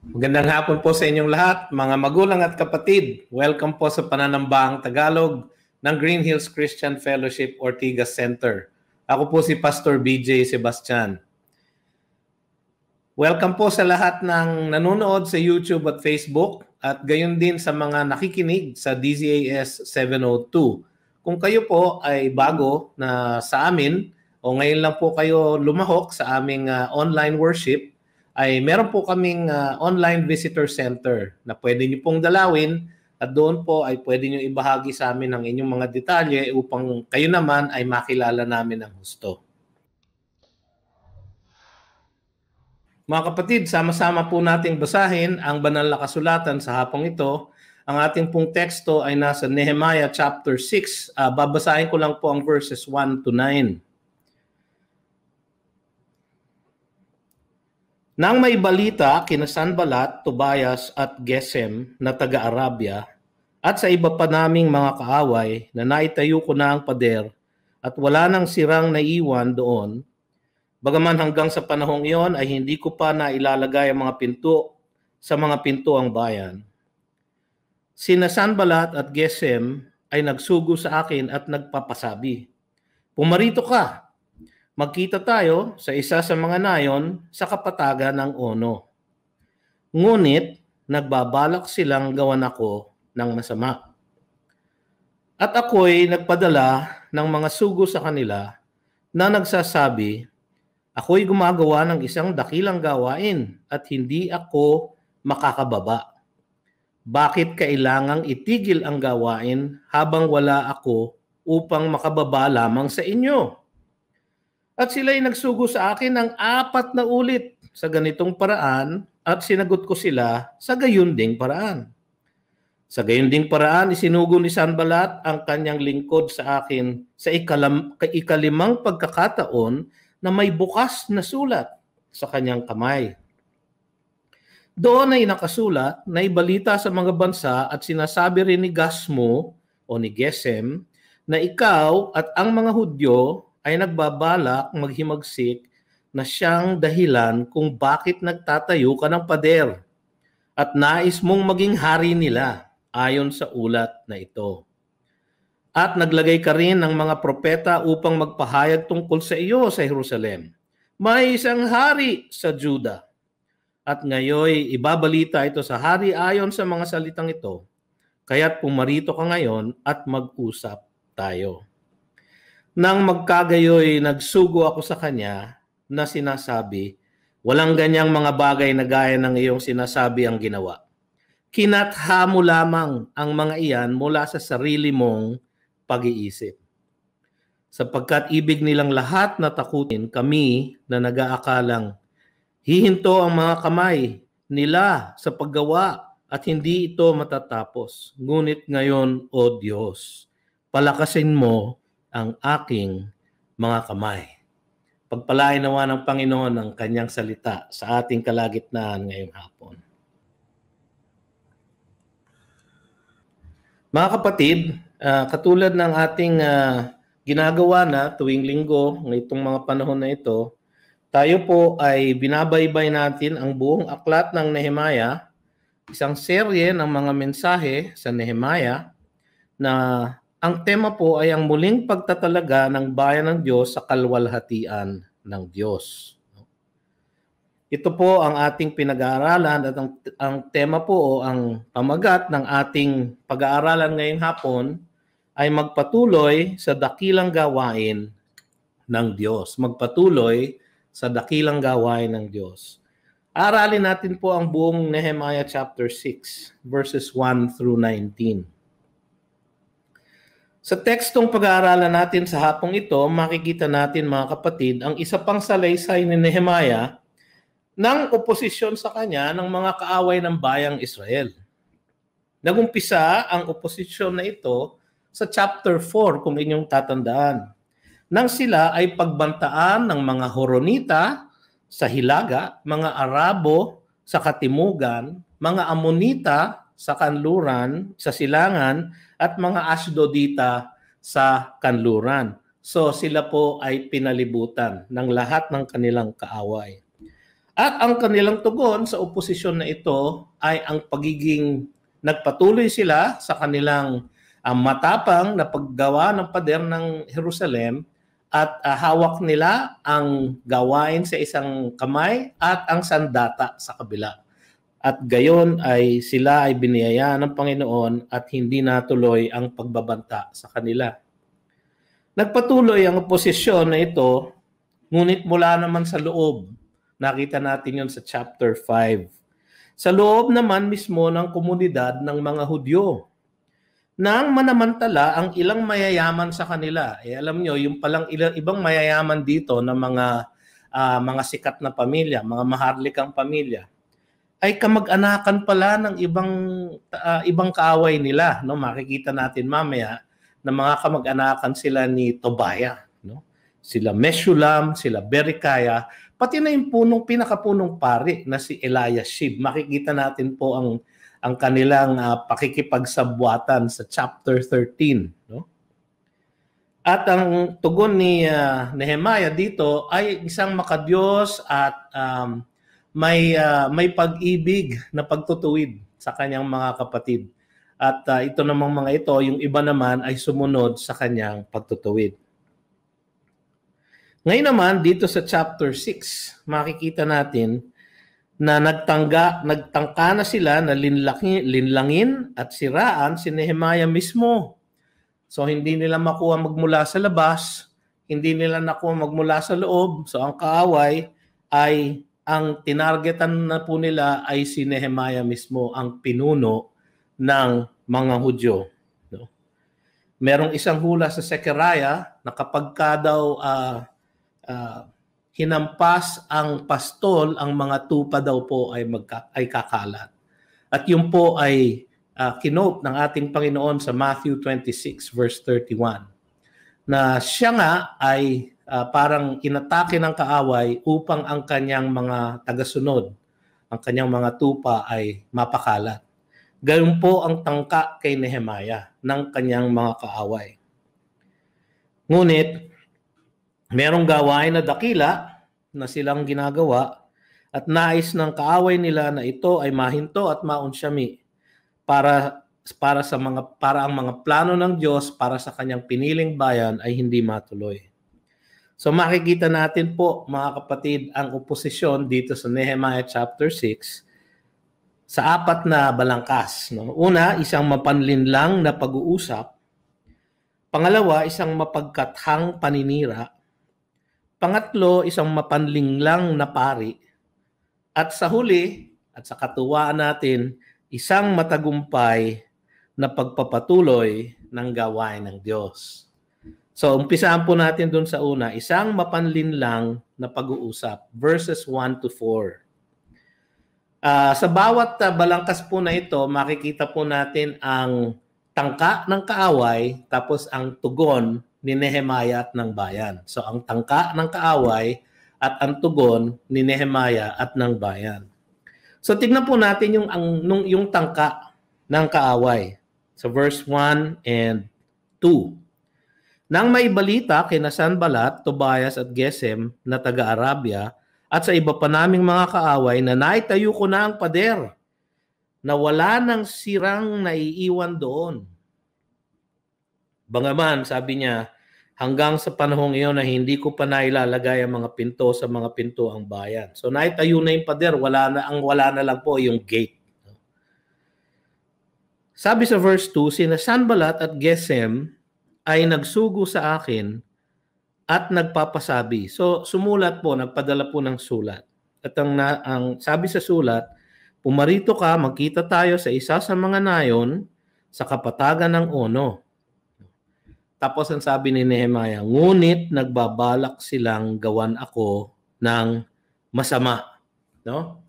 Magandang hapon po sa inyong lahat, mga magulang at kapatid. Welcome po sa Pananambaang Tagalog ng Green Hills Christian Fellowship Ortigas Center. Ako po si Pastor BJ Sebastian. Welcome po sa lahat ng nanonood sa YouTube at Facebook at gayon din sa mga nakikinig sa DZAS 702. Kung kayo po ay bago na sa amin o ngayon lang po kayo lumahok sa aming online worship, ay meron po kaming online visitor center na pwede nyo pong dalawin at doon po ay pwede nyo ibahagi sa amin ang inyong mga detalye upang kayo naman ay makilala namin ng husto. Mga kapatid, sama-sama po nating basahin ang banal na kasulatan sa hapong ito. Ang ating pong teksto ay nasa Nehemiah chapter 6. Babasahin ko lang po ang verses 1 to 9. Nang may balita kina Sanballat, Tobias at Gesem na taga-Arabia at sa iba pa naming mga kaaway na naitayo ko na ang pader at wala nang sirang naiwan doon, bagaman hanggang sa panahong iyon ay hindi ko pa nailalagay ang mga pinto sa mga pinto ang bayan. Sina Sanballat at Gesem ay nagsugo sa akin at nagpapasabi, "Pumarito ka. Magkita tayo sa isa sa mga nayon sa kapatagan ng Ono." Ngunit nagbabalak silang gawan ako ng masama. At ako'y nagpadala ng mga sugo sa kanila na nagsasabi, ako'y gumagawa ng isang dakilang gawain at hindi ako makakababa. Bakit kailangang itigil ang gawain habang wala ako upang makababa lamang sa inyo? At sila'y nagsugo sa akin ng 4 na ulit sa ganitong paraan at sinagot ko sila sa gayon ding paraan. Sa gayon ding paraan, isinugo ni Sanballat ang kanyang lingkod sa akin sa ikalimang pagkakataon na may bukas na sulat sa kanyang kamay. Doon ay nakasulat na ibalita sa mga bansa at sinasabi rin ni Gasmo o ni Gesem na ikaw at ang mga Hudyo ay nagbabalak maghimagsik na siyang dahilan kung bakit nagtatayo ka ng pader at nais mong maging hari nila ayon sa ulat na ito. At naglagay ka rin ng mga propeta upang magpahayag tungkol sa iyo sa Jerusalem. May isang hari sa Juda. At ngayon ibabalita ito sa hari ayon sa mga salitang ito. Kaya't pumarito ka ngayon at mag-usap tayo. Nang magkagayoy, nagsugo ako sa kanya na sinasabi, walang ganyang mga bagay na gaya ng iyong sinasabi ang ginawa. Kinatha mo lamang ang mga iyan mula sa sarili mong pag-iisip. Sapagkat ibig nilang lahat na takutin kami na nag-aakalang hihinto ang mga kamay nila sa paggawa at hindi ito matatapos. Ngunit ngayon, O Diyos, palakasin mo ang aking mga kamay. Pagpalain nawa ng Panginoon ang kanyang salita sa ating kalagitnaan ngayong hapon. Mga kapatid, katulad ng ating ginagawa na tuwing linggo ngayong mga panahon na ito, tayo po ay binabaybay natin ang buong aklat ng Nehemiah, isang serye ng mga mensahe sa Nehemiah na ang tema po ay ang muling pagtatalaga ng bayan ng Diyos sa kalwalhatian ng Diyos. Ito po ang ating pinag-aaralan at ang tema po o ang pamagat ng ating pag-aaralan ngayong hapon ay magpatuloy sa dakilang gawain ng Diyos. Magpatuloy sa dakilang gawain ng Diyos. Aralin natin po ang buong Nehemiah chapter 6 verses 1 through 19. Sa tekstong pag-aaralan natin sa hapong ito, makikita natin mga kapatid ang isa pang salaysay ni Nehemiah ng oposisyon sa kanya ng mga kaaway ng bayang Israel. Nagumpisa ang oposisyon na ito sa chapter 4 kung inyong tatandaan. Nang sila ay pagbantaan ng mga Horonita sa Hilaga, mga Arabo sa Katimugan, mga Amonita sa kanluran, sa silangan, at mga Ashdodita sa kanluran. So sila po ay pinalibutan ng lahat ng kanilang kaaway. At ang kanilang tugon sa oposisyon na ito ay ang pagiging nagpatuloy sila sa kanilang matapang na paggawa ng pader ng Jerusalem at hawak nila ang gawain sa isang kamay at ang sandata sa kabila. At gayon ay sila ay biniyayaan ng Panginoon at hindi natuloy ang pagbabanta sa kanila. Nagpatuloy ang oposisyon na ito, ngunit mula naman sa loob. Nakita natin yun sa chapter 5. Sa loob naman mismo ng komunidad ng mga Hudyo, nang manamantala ang ilang mayayaman sa kanila. Alam nyo, yung palang ibang mayayaman dito na mga sikat na pamilya, mga maharlikang pamilya, ay kamag-anakan pala ng ibang kaaway nila. No? Makikita natin mamaya na mga kamag-anakan sila ni Tobiah. No? Sila Meshulam, sila Berekiah, pati na yung pinakapunong pari na si Eliashib. Makikita natin po ang kanilang pakikipagsabwatan sa chapter 13. No? At ang tugon ni Nehemiah dito ay isang makadiyos at may pag-ibig na pagtutuwid sa kanyang mga kapatid. At ito namang mga ito, yung iba naman ay sumunod sa kanyang pagtutuwid. Ngayon naman, dito sa chapter 6, makikita natin na nagtangka na sila na linlangin at siraan si Nehemiah mismo. So hindi nila makuha magmula sa labas, hindi nila nakuha magmula sa loob. So ang kaaway ay ang tinargetan na po nila ay si Nehemiah mismo, ang pinuno ng mga Hudyo. No? Merong isang hula sa Zechariah na kapag ka daw hinampas ang pastol, ang mga tupa daw po ay kakalat. At yun po ay kinote ng ating Panginoon sa Matthew 26 verse 31 na siya nga ay parang inatake ng kaaway upang ang kanyang mga tagasunod, ang kanyang mga tupa ay mapakalat. Gayun po ang tangka kay Nehemiah ng kanyang mga kaaway. Ngunit, merong gawain na dakila na silang ginagawa at nais ng kaaway nila na ito ay mahinto at maunsyami para ang mga plano ng Diyos para sa kanyang piniling bayan ay hindi matuloy. So makikita natin po mga kapatid ang oposisyon dito sa Nehemiah chapter 6 sa 4 na balangkas. No? Una, isang mapanlinlang na pag-uusap. Pangalawa, isang mapagkathang paninira. Pangatlo, isang mapanlinglang na pari. At sa huli, at sa katuwaan natin, isang matagumpay na pagpapatuloy ng gawain ng Diyos. So, umpisaan po natin dun sa una, isang mapanlinlang na pag-uusap, verses 1 to 4. Sa bawat balangkas po na ito, makikita po natin ang tangka ng kaaway, tapos ang tugon ni Nehemiah at ng bayan. So, ang tangka ng kaaway at ang tugon ni Nehemiah at ng bayan. So, tignan po natin yung tangka ng kaaway. So, verse 1 and 2. Nang may balita kina Sanballat, Tobias at Gesem na taga-Arabia at sa iba pa naming mga kaaway na naitayo ko na ang pader na wala nang sirang naiiwan doon. Bangaman, sabi niya, hanggang sa panahong iyon na hindi ko pa nailalagay ang mga pinto sa mga pinto ang bayan. So naitayo na yung pader, wala na lang po yung gate. Sabi sa verse 2, sina Sanballat at Gesem ay nagsugo sa akin at nagpapasabi. So sumulat po, nagpadala po ng sulat. At ang sabi sa sulat, pumarito ka, magkita tayo sa isa sa mga nayon sa kapatagan ng Ono. Tapos ang sabi ni Nehemiah, ngunit nagbabalak silang gawan ako ng masama. No?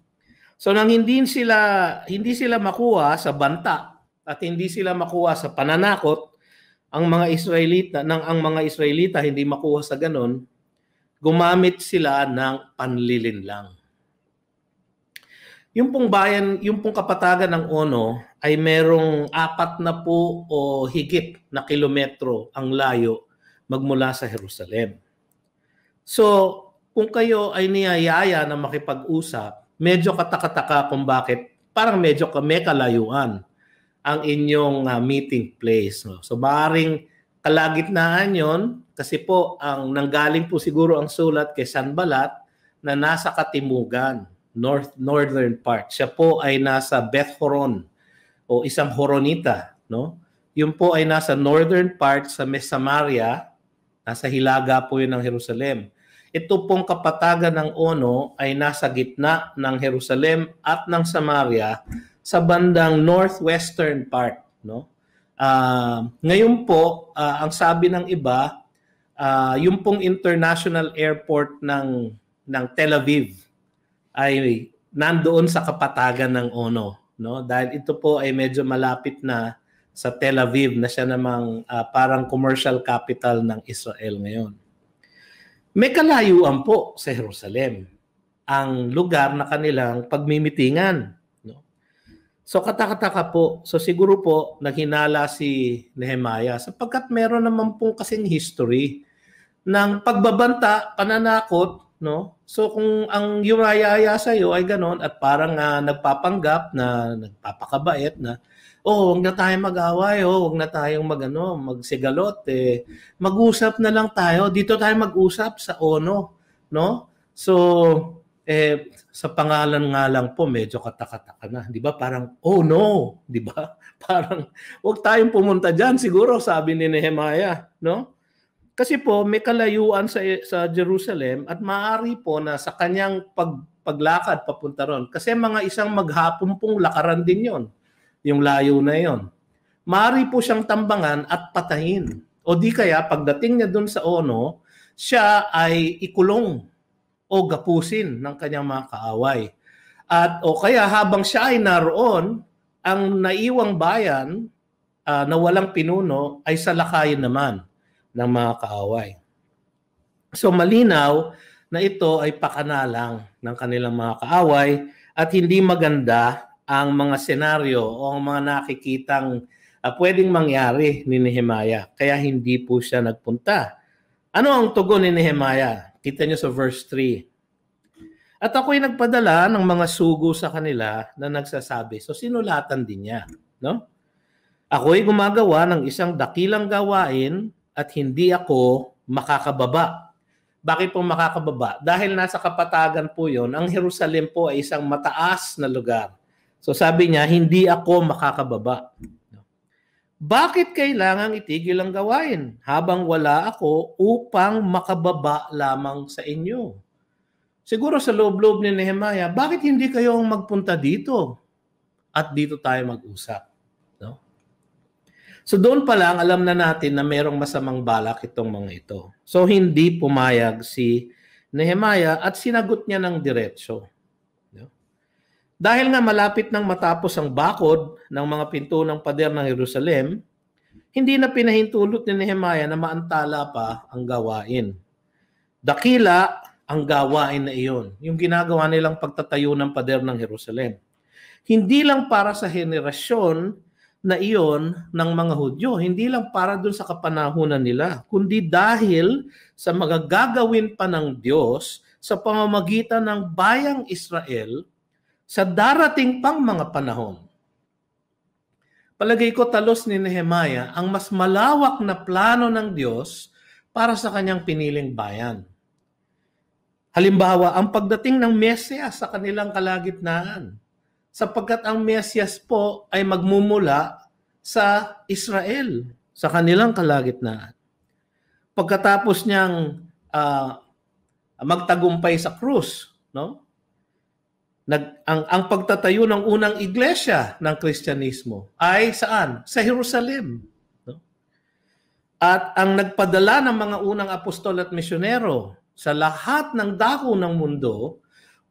So nang hindi sila makuha sa banta at hindi sila makuha sa pananakot, ang mga Israelita hindi makuha sa ganon, gumamit sila ng panlilinlang. Yung pong bayan, yung pong kapatagan ng Ono ay merong 4 na po o higit na kilometro ang layo magmula sa Jerusalem. So, kung kayo ay niyayaya na makipag-usap, medyo katakataka kung bakit parang medyo may kalayuan ang inyong meeting place. No? So maaaring kalagitnaan yon kasi po ang nanggaling po siguro ang sulat kay Sanballat na nasa katimugan, northern part. Siya po ay nasa Beth Horon o isang Horonita, no? Yun po ay nasa northern part sa Samaria, nasa hilaga po yun ng Jerusalem. Ito pong kapatagan ng Ono ay nasa gitna ng Jerusalem at ng Samaria sa bandang northwestern part, no? Ngayon po, ang sabi ng iba, yung pong international airport ng Tel Aviv ay nandoon sa kapatagan ng Ono, no? Dahil ito po ay medyo malapit na sa Tel Aviv na siya namang parang commercial capital ng Israel ngayon. May kalayuan po sa Jerusalem, ang lugar na kanilang pagmimitingan. No? So katakataka po, so siguro po naghinala si Nehemiah sapagkat meron naman pong kasing history ng pagbabanta, pananakot, no? So kung ang yumayaya sa iyo ay ganon at parang nagpapanggap na nagpapakabait na huwag na tayong mag-away, huwag na tayong magsigalot, mag-usap na lang tayo. Dito tayo mag-usap sa Ono, no? So, sa pangalan nga lang po, medyo katakataka na. Di ba? Parang, oh no! Di ba? Parang, huwag tayong pumunta dyan, siguro, sabi ni Nehemiah, no? Kasi po, may kalayuan sa Jerusalem at maaari po na sa kanyang paglakad papunta ron. Kasi mga isang maghapon pong lakaran din yon. Yung layo na yon. Maaari po siyang tambangan at patayin. O di kaya pagdating niya doon sa Ono, siya ay ikulong o gapusin ng kanyang mga kaaway. At o kaya habang siya ay naroon, ang naiwang bayan na walang pinuno ay salakayin naman ng mga kaaway. So malinaw na ito ay pakanalang ng kanilang mga kaaway at hindi maganda ang mga senaryo o ang mga nakikitang pwedeng mangyari ni Nehemiah. Kaya hindi po siya nagpunta. Ano ang tugon ni Nehemiah? Kita niyo sa verse 3. At ako'y nagpadala ng mga sugo sa kanila na nagsasabi. So sinulatan din niya. No? Ako'y gumagawa ng isang dakilang gawain at hindi ako makakababa. Bakit po makakababa? Dahil nasa kapatagan po yon, ang Jerusalem po ay isang mataas na lugar. So sabi niya, hindi ako makakababa. Bakit kailangang itigil ang gawain habang wala ako upang makababa lamang sa inyo? Siguro sa loob-loob ni Nehemiah, bakit hindi kayo magpunta dito? At dito tayo mag-usap. No? So doon pa lang, alam na natin na mayroong masamang balak itong mga ito. So hindi pumayag si Nehemiah at sinagot niya ng diretsyo. Dahil nga malapit nang matapos ang bakod ng mga pinto ng pader ng Jerusalem, hindi na pinahintulot ni Nehemiah na maantala pa ang gawain. Dakila ang gawain na iyon, yung ginagawa nilang pagtatayo ng pader ng Jerusalem. Hindi lang para sa henerasyon na iyon ng mga Hudyo, hindi lang para dun sa kapanahunan nila, kundi dahil sa magagagawin pa ng Diyos sa pamamagitan ng bayang Israel sa darating pang mga panahon. Palagay ko talos ni Nehemiah ang mas malawak na plano ng Diyos para sa kanyang piniling bayan. Halimbawa, ang pagdating ng Mesyas sa kanilang kalagitnaan, sapagkat ang Mesyas po ay magmumula sa Israel, sa kanilang kalagitnaan. Pagkatapos niyang magtagumpay sa krus, no? Ang pagtatayo ng unang iglesia ng Kristyanismo ay saan? Sa Jerusalem. No? At ang nagpadala ng mga unang apostol at misyonero sa lahat ng dako ng mundo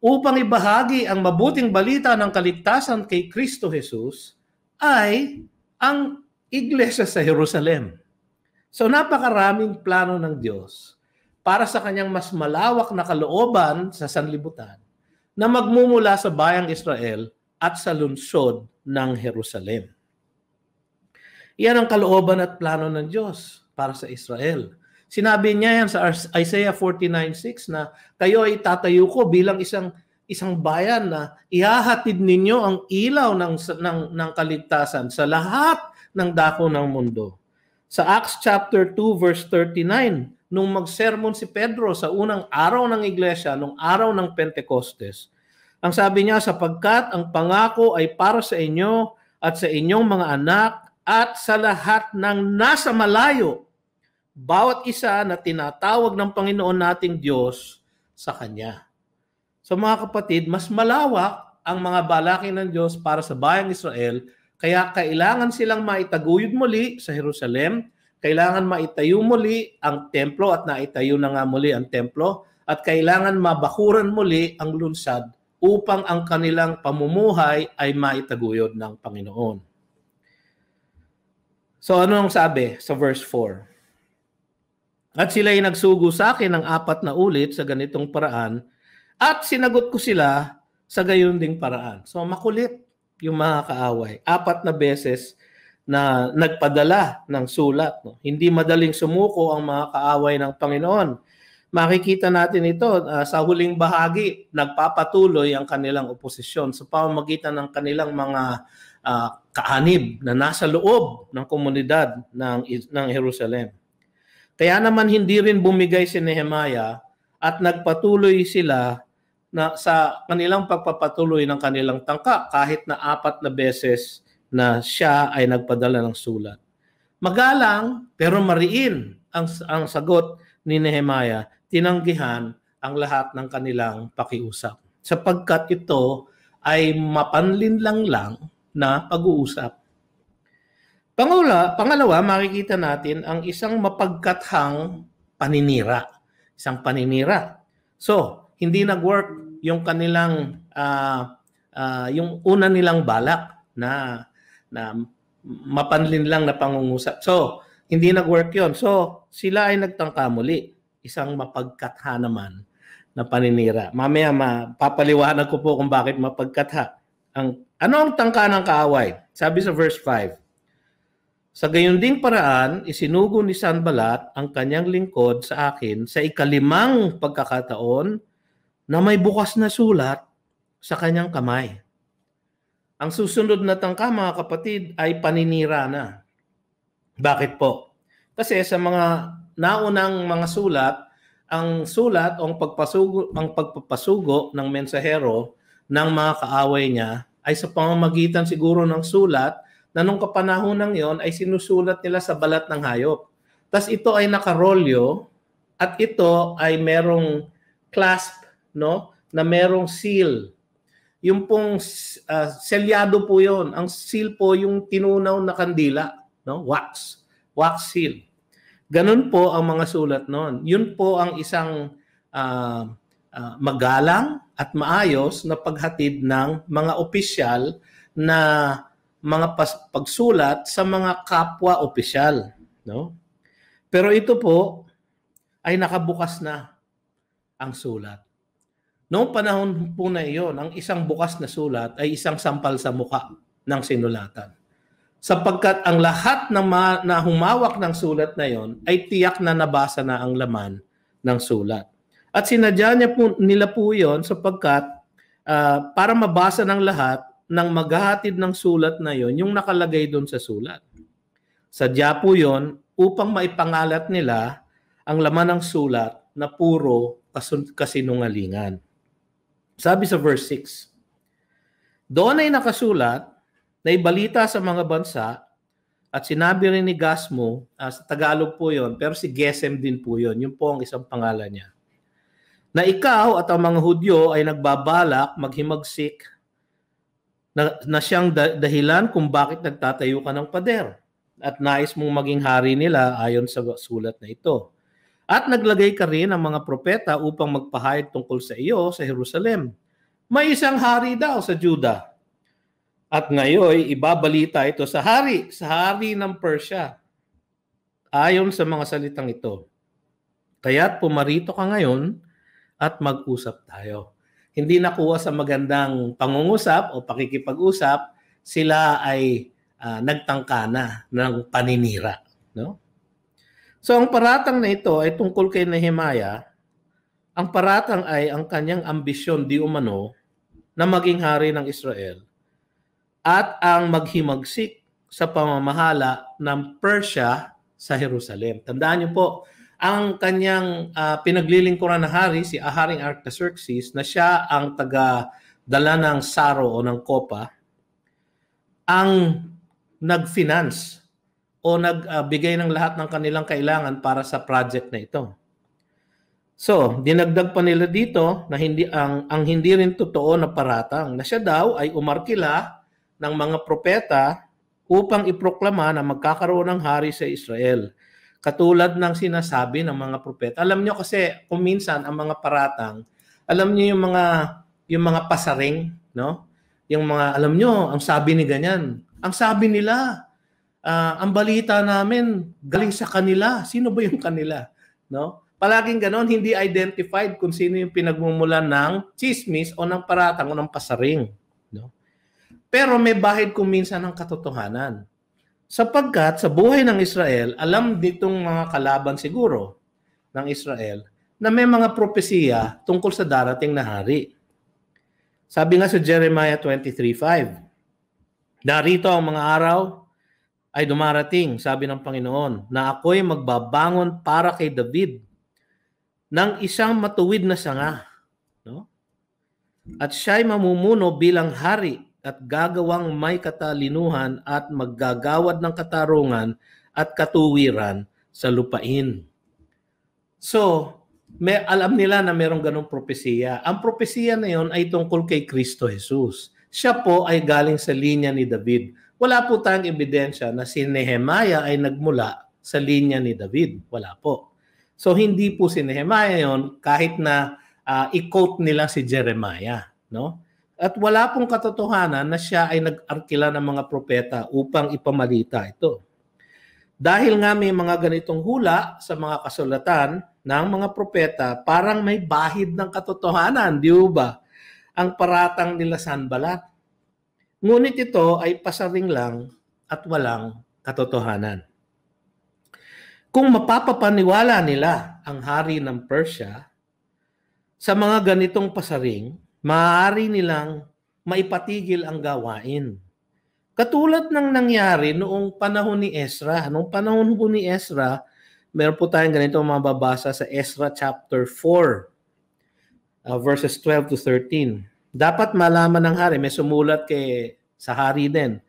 upang ibahagi ang mabuting balita ng kaligtasan kay Kristo Jesus ay ang iglesia sa Jerusalem. So napakaraming plano ng Diyos para sa kanyang mas malawak na kalooban sa sanlibutan na magmumula sa bayang Israel at sa lungsod ng Jerusalem. Iyan ang kalooban at plano ng Diyos para sa Israel. Sinabi niya yan sa Isaiah 49:6 na kayo ay tatayo ko bilang isang bayan na ihahatid ninyo ang ilaw ng kaligtasan sa lahat ng dako ng mundo. Sa Acts chapter 2 verse 39, nung magsermon si Pedro sa unang araw ng iglesia, nung araw ng Pentecostes, ang sabi niya, sapagkat ang pangako ay para sa inyo at sa inyong mga anak at sa lahat ng nasa malayo, bawat isa na tinatawag ng Panginoon nating Diyos sa Kanya. So mga kapatid, mas malawak ang mga balakid ng Diyos para sa bayang Israel, kaya kailangan silang maitaguyod muli sa Jerusalem, kailangan maitayo muli ang templo at naitayo na nga muli ang templo, at kailangan mabakuran muli ang lunsad upang ang kanilang pamumuhay ay maitaguyod ng Panginoon. So ano ang sabi sa verse 4? At sila'y nagsugo sa akin ng 4 na ulit sa ganitong paraan, at sinagot ko sila sa gayon ding paraan. So makulit yung mga kaaway. 4 na beses na nagpadala ng sulat. No? Hindi madaling sumuko ang mga kaaway ng Panginoon. Makikita natin ito sa huling bahagi, nagpapatuloy ang kanilang oposisyon sa pamamagitan ng kanilang mga kaanib na nasa loob ng komunidad ng Jerusalem. Kaya naman hindi rin bumigay si Nehemiah at nagpatuloy sila sa kanilang pagpapatuloy ng kanilang tangka kahit na 4 na beses na siya ay nagpadala ng sulat. Magalang pero mariin ang sagot ni Nehemiah, tinanggihan ang lahat ng kanilang pakiusap. Sapagkat ito ay mapanlinlang lang na pag-uusap. Pangalawa, makikita natin ang isang mapagkathang paninira. Isang paninira. So, hindi nag-work yung kanilang, yung una nilang balak na mapanlinlang na pangungusap. So, hindi nag-work yon. So, sila ay nagtangka muli. Isang mapagkatha naman na paninira. Mamaya papaliwanag ko po kung bakit mapagkatha. Ano ang tangka ng kaaway? Sabi sa verse 5, sa gayon ding paraan, isinugo ni Sanballat ang kanyang lingkod sa akin sa 5 pagkakataon na may bukas na sulat sa kanyang kamay. Ang susunod na tangka, mga kapatid, ay paninira na. Bakit po? Kasi sa mga naunang mga sulat, ang pagpapasugo ng mensahero ng mga kaaway niya ay sa pamamagitan siguro ng sulat na nung kapanahon yon ay sinusulat nila sa balat ng hayop. Tas ito ay nakarolyo at ito ay merong clasp, no, na merong seal. Yung pong selyado po yon. Ang seal po yung tinunaw na kandila, no? Wax seal. Ganun po ang mga sulat noon. Yun po ang isang magalang at maayos na paghatid ng mga opisyal na mga pagsulat sa mga kapwa opisyal, no? Pero ito po ay nakabukas na ang sulat. Noong panahon po na iyon, ang isang bukas na sulat ay isang sampal sa mukha ng sinulatan. Sapagkat ang lahat ng na humawak ng sulat na iyon ay tiyak na nabasa na ang laman ng sulat. At sinadya nila po iyon sapagkat para mabasa ng lahat ng maghahatid ng sulat na iyon, yung nakalagay doon sa sulat. Sadya po iyon upang maipangalat nila ang laman ng sulat na puro kasinungalingan. Sabi sa verse 6, doon ay nakasulat na ibalita sa mga bansa at sinabi rin ni Gasmo, sa Tagalog po yon, pero si Gesem din po yon, yun po ang isang pangalan niya, na ikaw at ang mga Hudyo ay nagbabalak maghimagsik na siyang dahilan kung bakit nagtatayo ka ng pader at nais mong maging hari nila ayon sa sulat na ito. At naglagay ka rin ng mga propeta upang magpahayag tungkol sa iyo sa Jerusalem. May isang hari daw sa Juda. At ngayon, ibabalita ito sa hari ng Persia. Ayon sa mga salitang ito. Kaya't pumarito ka ngayon at mag-usap tayo. Hindi nakuha sa magandang pangungusap o pakikipag-usap, sila ay nagtangka na ng paninira. No? So ang paratang na ito ay tungkol kay Nehemiah. Ang paratang ay ang kanyang ambisyon di umano na maging hari ng Israel at ang maghimagsik sa pamamahala ng Persia sa Jerusalem. Tandaan niyo po, ang kanyang pinaglilingkuran na hari, si Haring Artaxerxes, na siya ang taga-dala ng saro o ng kopa, ang nag-finance o nagbigay ng lahat ng kanilang kailangan para sa project na ito. So, dinagdag pa nila dito na ang hindi rin totoo na paratang na siya daw ay umarkila ng mga propeta upang iproklama na magkakaroon ng hari sa Israel. Katulad ng sinasabi ng mga propeta. Alam nyo kasi kung minsan ang mga paratang, alam nyo yung mga pasaring, no? Yung mga, alam nyo, ang sabi ni ganyan. Ang sabi nila, ang balita namin galing sa kanila. Sino ba yung kanila? No? Palaging ganon, hindi identified kung sino yung pinagmumulan ng chismis o ng paratang o ng pasaring. No? Pero may bahid kung minsan ng katotohanan. Sapagkat sa buhay ng Israel, alam ditong mga kalaban siguro ng Israel na may mga propesiya tungkol sa darating na hari. Sabi nga sa Jeremiah 23:5, narito ang mga araw ay dumarating, sabi ng Panginoon, na ako'y magbabangon para kay David ng isang matuwid na sanga. No? At siya'y mamumuno bilang hari at gagawang may katalinuhan at maggagawad ng katarungan at katuwiran sa lupain. So, alam nila na mayroong ganong propesiya. Ang propesiya na yon ay tungkol kay Kristo Jesus. Siya po ay galing sa linya ni David. Wala po tayong ebidensya na si Nehemiah ay nagmula sa linya ni David. Wala po. So, hindi po si Nehemiah yon kahit na i-quote nila si Jeremiah. No? At wala pong katotohanan na siya ay nag-arkila ng mga propeta upang ipamalita ito. Dahil nga may mga ganitong hula sa mga kasulatan ng mga propeta, parang may bahid ng katotohanan, di ba? Ang paratang nila Sanballat. Ngunit ito ay pasaring lang at walang katotohanan. Kung mapapapaniwala nila ang hari ng Persia sa mga ganitong pasaring, maaari nilang maipatigil ang gawain. Katulad ng nangyari noong panahon ni Ezra. Noong panahon po ni Ezra, meron po tayong ganito mababasa sa Ezra chapter 4, verses 12 to 13. Dapat malaman ng hari, may sumulat sa hari din,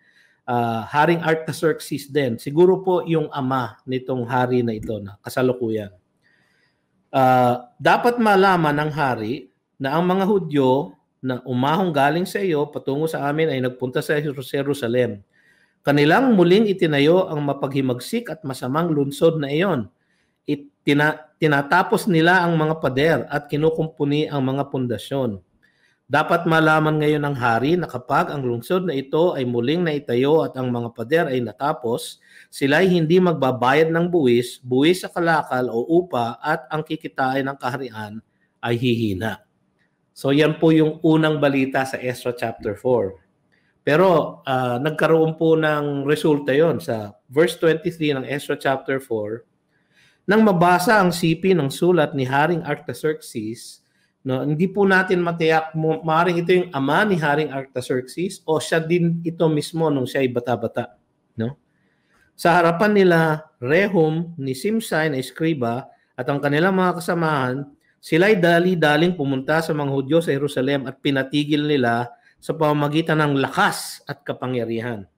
Haring Artaxerxes din. Siguro po yung ama nitong hari na ito na kasalukuyan. Dapat malaman ng hari na ang mga Hudyo na umahong galing sa iyo patungo sa amin ay nagpunta sa Jerusalem. Kanilang muling itinayo ang mapaghimagsik at masamang lungsod na iyon. Tinatapos nila ang mga pader at kinukumpuni ang mga pundasyon. Dapat malaman ngayon ng hari na kapag ang lungsod na ito ay muling naitayo at ang mga pader ay natapos, sila ay hindi magbabayad ng buwis sa kalakal o upa at ang kikitain ng kaharian ay hihina. So yan po yung unang balita sa Ezra chapter 4. Pero nagkaroon po ng resulta yon sa verse 23 ng Ezra chapter 4. Nang mabasa ang sipi ng sulat ni Haring Artaxerxes, no, hindi po natin matiyak, maaaring ito yung ama ni Haring Artaxerxes o siya din ito mismo nung siya ay bata-bata. No? Sa harapan nila, Rehum ni Simsai na eskriba at ang kanilang mga kasamahan, sila'y dali-daling pumunta sa mga Hudyo sa Jerusalem at pinatigil nila sa pamamagitan ng lakas at kapangyarihan.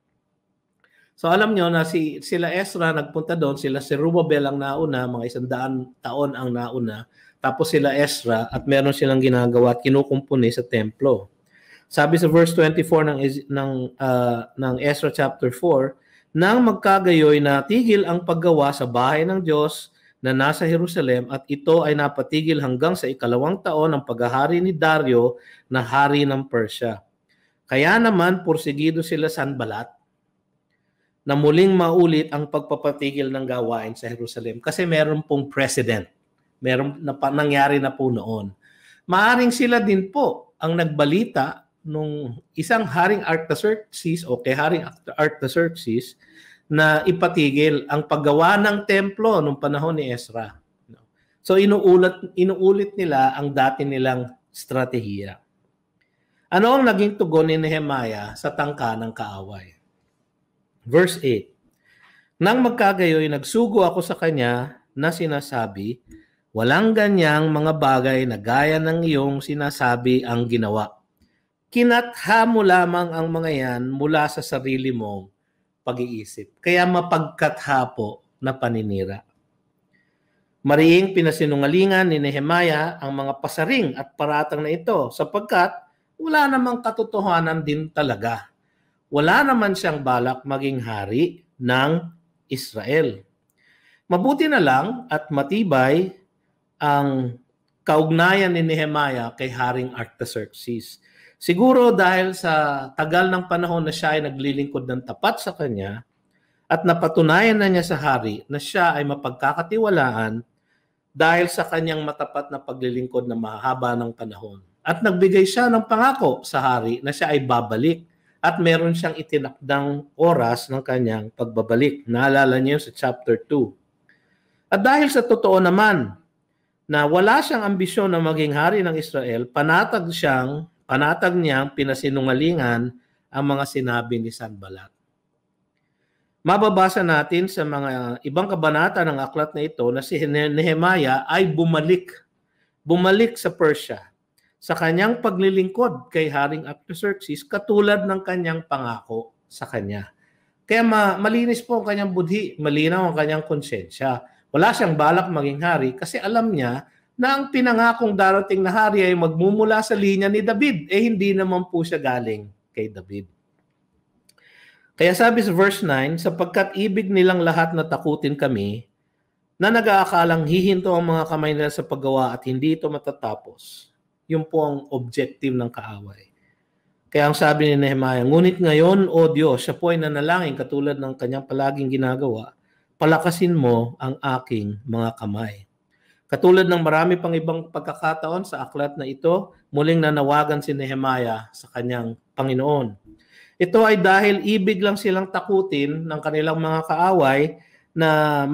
So alam nyo na sila Ezra nagpunta doon, sila Zerubbabel ang nauna, mga 100 taon ang nauna, tapos sila Ezra at meron silang ginagawa at kinukumpuni sa templo. Sabi sa verse 24 ng Ezra chapter 4, nang magkagayoy na tigil ang paggawa sa bahay ng Diyos na nasa Jerusalem at ito ay napatigil hanggang sa 2nd taon ng paghahari ni Dario na hari ng Persia. Kaya naman porsigido sila Sanballat na muling maulit ang pagpapatigil ng gawain sa Jerusalem kasi meron pong president. Meron na nangyari na po noon. Maaring sila din po ang nagbalita nung isang Haring Artaxerxes o kay Haring Artaxerxes na ipatigil ang paggawa ng templo nung panahon ni Ezra. So inuulit nila ang dati nilang strategiya. Ano ang naging tugon ni Nehemiah sa tangka ng kaaway? Verse 8. Nang magkagayoy, nagsugo ako sa kanya na sinasabi, walang ganyang mga bagay na gaya ng iyong sinasabi ang ginawa. Kinatha mo lamang ang mga yan mula sa sarili mong pag-iisip. Kaya mapagkatha po na paninira. Mariing pinasinungalingan ni Nehemiah ang mga pasaring at paratang na ito sapagkat wala namang katotohanan din talaga. Wala naman siyang balak maging hari ng Israel. Mabuti na lang at matibay ang kaugnayan ni Nehemiah kay Haring Artaxerxes. Siguro dahil sa tagal ng panahon na siya ay naglilingkod ng tapat sa kanya at napatunayan na niya sa hari na siya ay mapagkakatiwalaan dahil sa kanyang matapat na paglilingkod na mahaba ng panahon. At nagbigay siya ng pangako sa hari na siya ay babalik at meron siyang itinakdang oras ng kanyang pagbabalik. Naalala niyo sa chapter 2. At dahil sa totoo naman na wala siyang ambisyon na maging hari ng Israel, panatag niyang pinasinungalingan ang mga sinabi ni Sanballat. Mababasa natin sa mga ibang kabanata ng aklat na ito na si Nehemiah ay bumalik sa Persia sa kanyang paglilingkod kay Haring Artaxerxes katulad ng kanyang pangako sa kanya. Kaya malinis po ang kanyang budhi, malinaw ang kanyang konsensya. Wala siyang balak maging hari kasi alam niya na ang pinangakong darating na hari ay magmumula sa linya ni David. Hindi naman po siya galing kay David. Kaya sabi sa verse 9, sapagkat ibig nilang lahat na takutin kami, na nag-aakalang hihinto ang mga kamay nila sa paggawa at hindi ito matatapos. Yun po ang objective ng kaaway. Kaya ang sabi ni Nehemiah, ngunit ngayon, O Diyos, siya po ay nanalangin katulad ng kanyang palaging ginagawa, palakasin mo ang aking mga kamay. Katulad ng marami pang ibang pagkakataon sa aklat na ito, muling nanawagan si Nehemiah sa kanyang Panginoon. Ito ay dahil ibig lang silang takutin ng kanilang mga kaaway na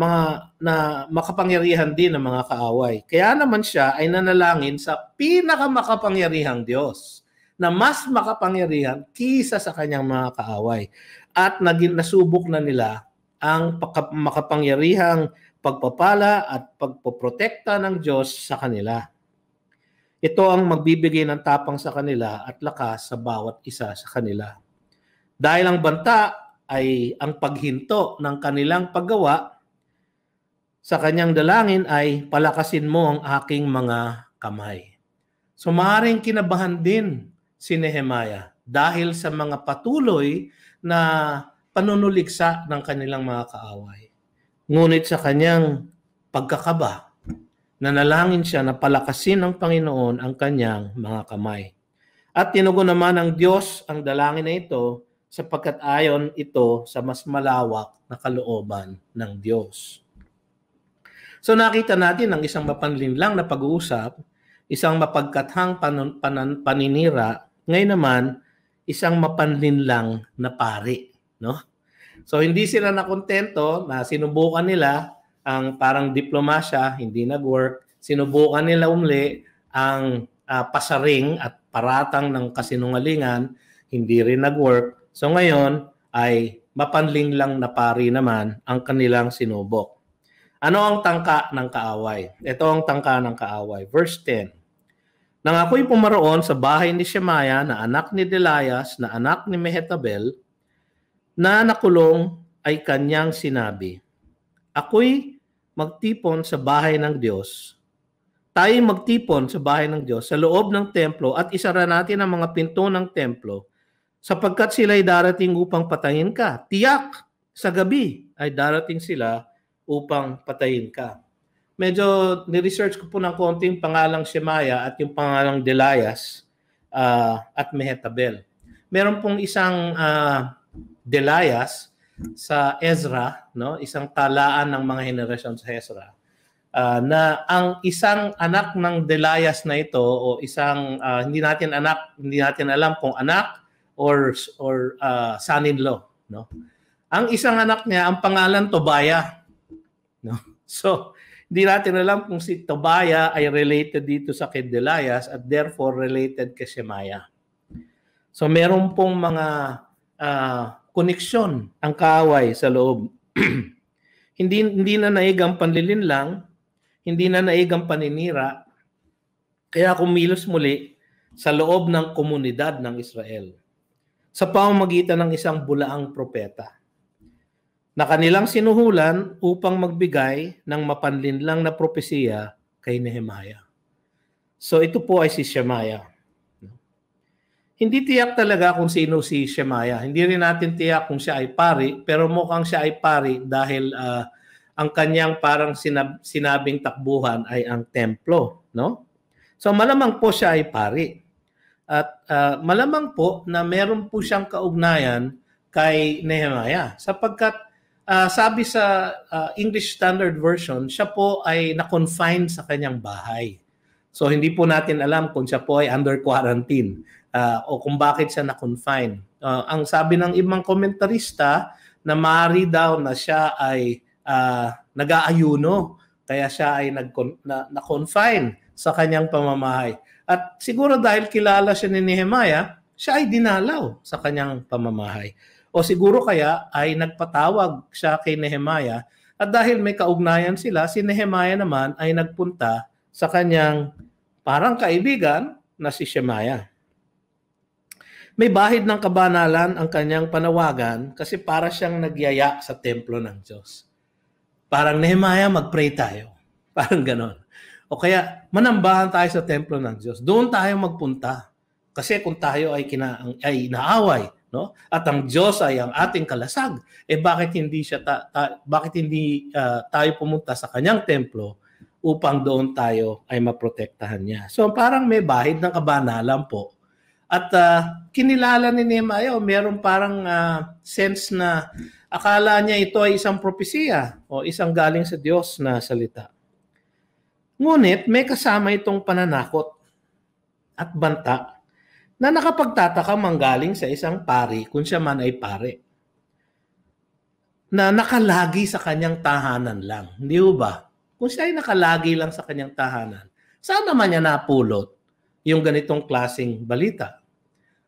makapangyarihan din ng mga kaaway. Kaya naman siya ay nanalangin sa pinakamakapangyarihang Diyos na mas makapangyarihan kisa sa kanyang mga kaaway. At nasubok na nila ang makapangyarihang pagpapala at pagpoprotekta ng Diyos sa kanila. Ito ang magbibigay ng tapang sa kanila at lakas sa bawat isa sa kanila. Dahil ang banta ay ang paghinto ng kanilang paggawa, sa kanyang dalangin ay palakasin mo ang aking mga kamay. So maaaring kinabahan din si Nehemiah dahil sa mga patuloy na panunuliksa ng kanilang mga kaaway. Ngunit sa kanyang pagkakaba, nanalangin siya na palakasin ng Panginoon ang kanyang mga kamay. At tinugon naman ng Diyos ang dalangin na ito sapagkat ayon ito sa mas malawak na kalooban ng Diyos. So nakita natin ang isang mapanlinlang na pag-uusap, isang mapagkathang paninira, ngayon naman isang mapanlinlang na pari, no? So hindi sila nakontento na sinubukan nila ang parang diplomasya, hindi nag-work. Sinubukan nila ang pasaring at paratang ng kasinungalingan, hindi rin nag-work. So ngayon ay mapanlinlang na pari naman ang kanilang sinubok. Ano ang tangka ng kaaway? Ito ang tangka ng kaaway. Verse 10. Nang ako'y pumaroon sa bahay ni Shemaiah na anak ni Delaias na anak ni Mehetabel, na nakulong ay kanyang sinabi, ako'y magtipon sa bahay ng Diyos. Tayo'y magtipon sa bahay ng Diyos sa loob ng templo at isara natin ang mga pinto ng templo sapagkat sila'y darating upang patayin ka. Tiyak sa gabi ay darating sila upang patayin ka. Medyo ni-research ko po ng konting pangalang Shemaiah at yung pangalang Delaias at Mehetabel. Meron pong isang Delaias sa Ezra, no? Isang talaan ng mga henerasyon sa Ezra, na ang isang anak ng Delaias na ito o isang hindi natin alam kung anak or son-in-law, no? Ang isang anak niya, ang pangalan Tobaya. No? So, hindi natin alam kung si Tobaya ay related dito sa Kedelias at therefore related kay Shemaiah. So, meron pong mga koneksyon ang kaaway sa loob. Hindi na naig ang panlilinlang, hindi na naig ang paninira, kaya kumilos muli sa loob ng komunidad ng Israel sa pamamagitan ng isang bulaang propeta na kanilang sinuhulan upang magbigay ng mapanlinlang na propesiya kay Nehemiah. So ito po ay si Shemaiah. Hindi tiyak talaga kung sino si Shemaiah. Hindi rin natin tiyak kung siya ay pari, pero mukhang siya ay pari dahil ang kanyang parang sinabing takbuhan ay ang templo, no? So malamang po siya ay pari. At malamang po na meron po siyang kaugnayan kay Nehemiah sapagkat sabi sa English Standard Version, siya po ay na-confine sa kanyang bahay. So hindi po natin alam kung siya po ay under quarantine o kung bakit siya na-confine. Ang sabi ng ibang komentarista na maaari daw na siya ay nag-aayuno, kaya siya ay na-confine sa kanyang pamamahay. At siguro dahil kilala siya ni Nehemiah, siya ay dinalaw sa kanyang pamamahay. O siguro kaya ay nagpatawag siya kay Nehemiah at dahil may kaugnayan sila, si Nehemiah naman ay nagpunta sa kanyang parang kaibigan na si Shemaiah. May bahid ng kabanalan ang kanyang panawagan kasi para siyang nagyaya sa templo ng Diyos. Parang Nehemiah, mag-pray tayo. Parang ganon. O kaya manambahan tayo sa templo ng Diyos. Doon tayo magpunta. Kasi kung tayo ay inaaway, no? At ang Diyos ay ang ating kalasag, bakit hindi tayo pumunta sa kanyang templo upang doon tayo ay maprotektahan niya. So parang may bahid ng kabanalan po. At kinilala ni Nehemiah, meron parang sense na akala niya ito ay isang propesiya o isang galing sa Diyos na salita. Ngunit may kasama itong pananakot at banta na nakapagtataka manggaling sa isang pari kung siya man ay pari. Na nakalagi sa kanyang tahanan lang. Hindi ba? Kung siya ay nakalagi lang sa kanyang tahanan, saan naman niya napulot yung ganitong klaseng balita?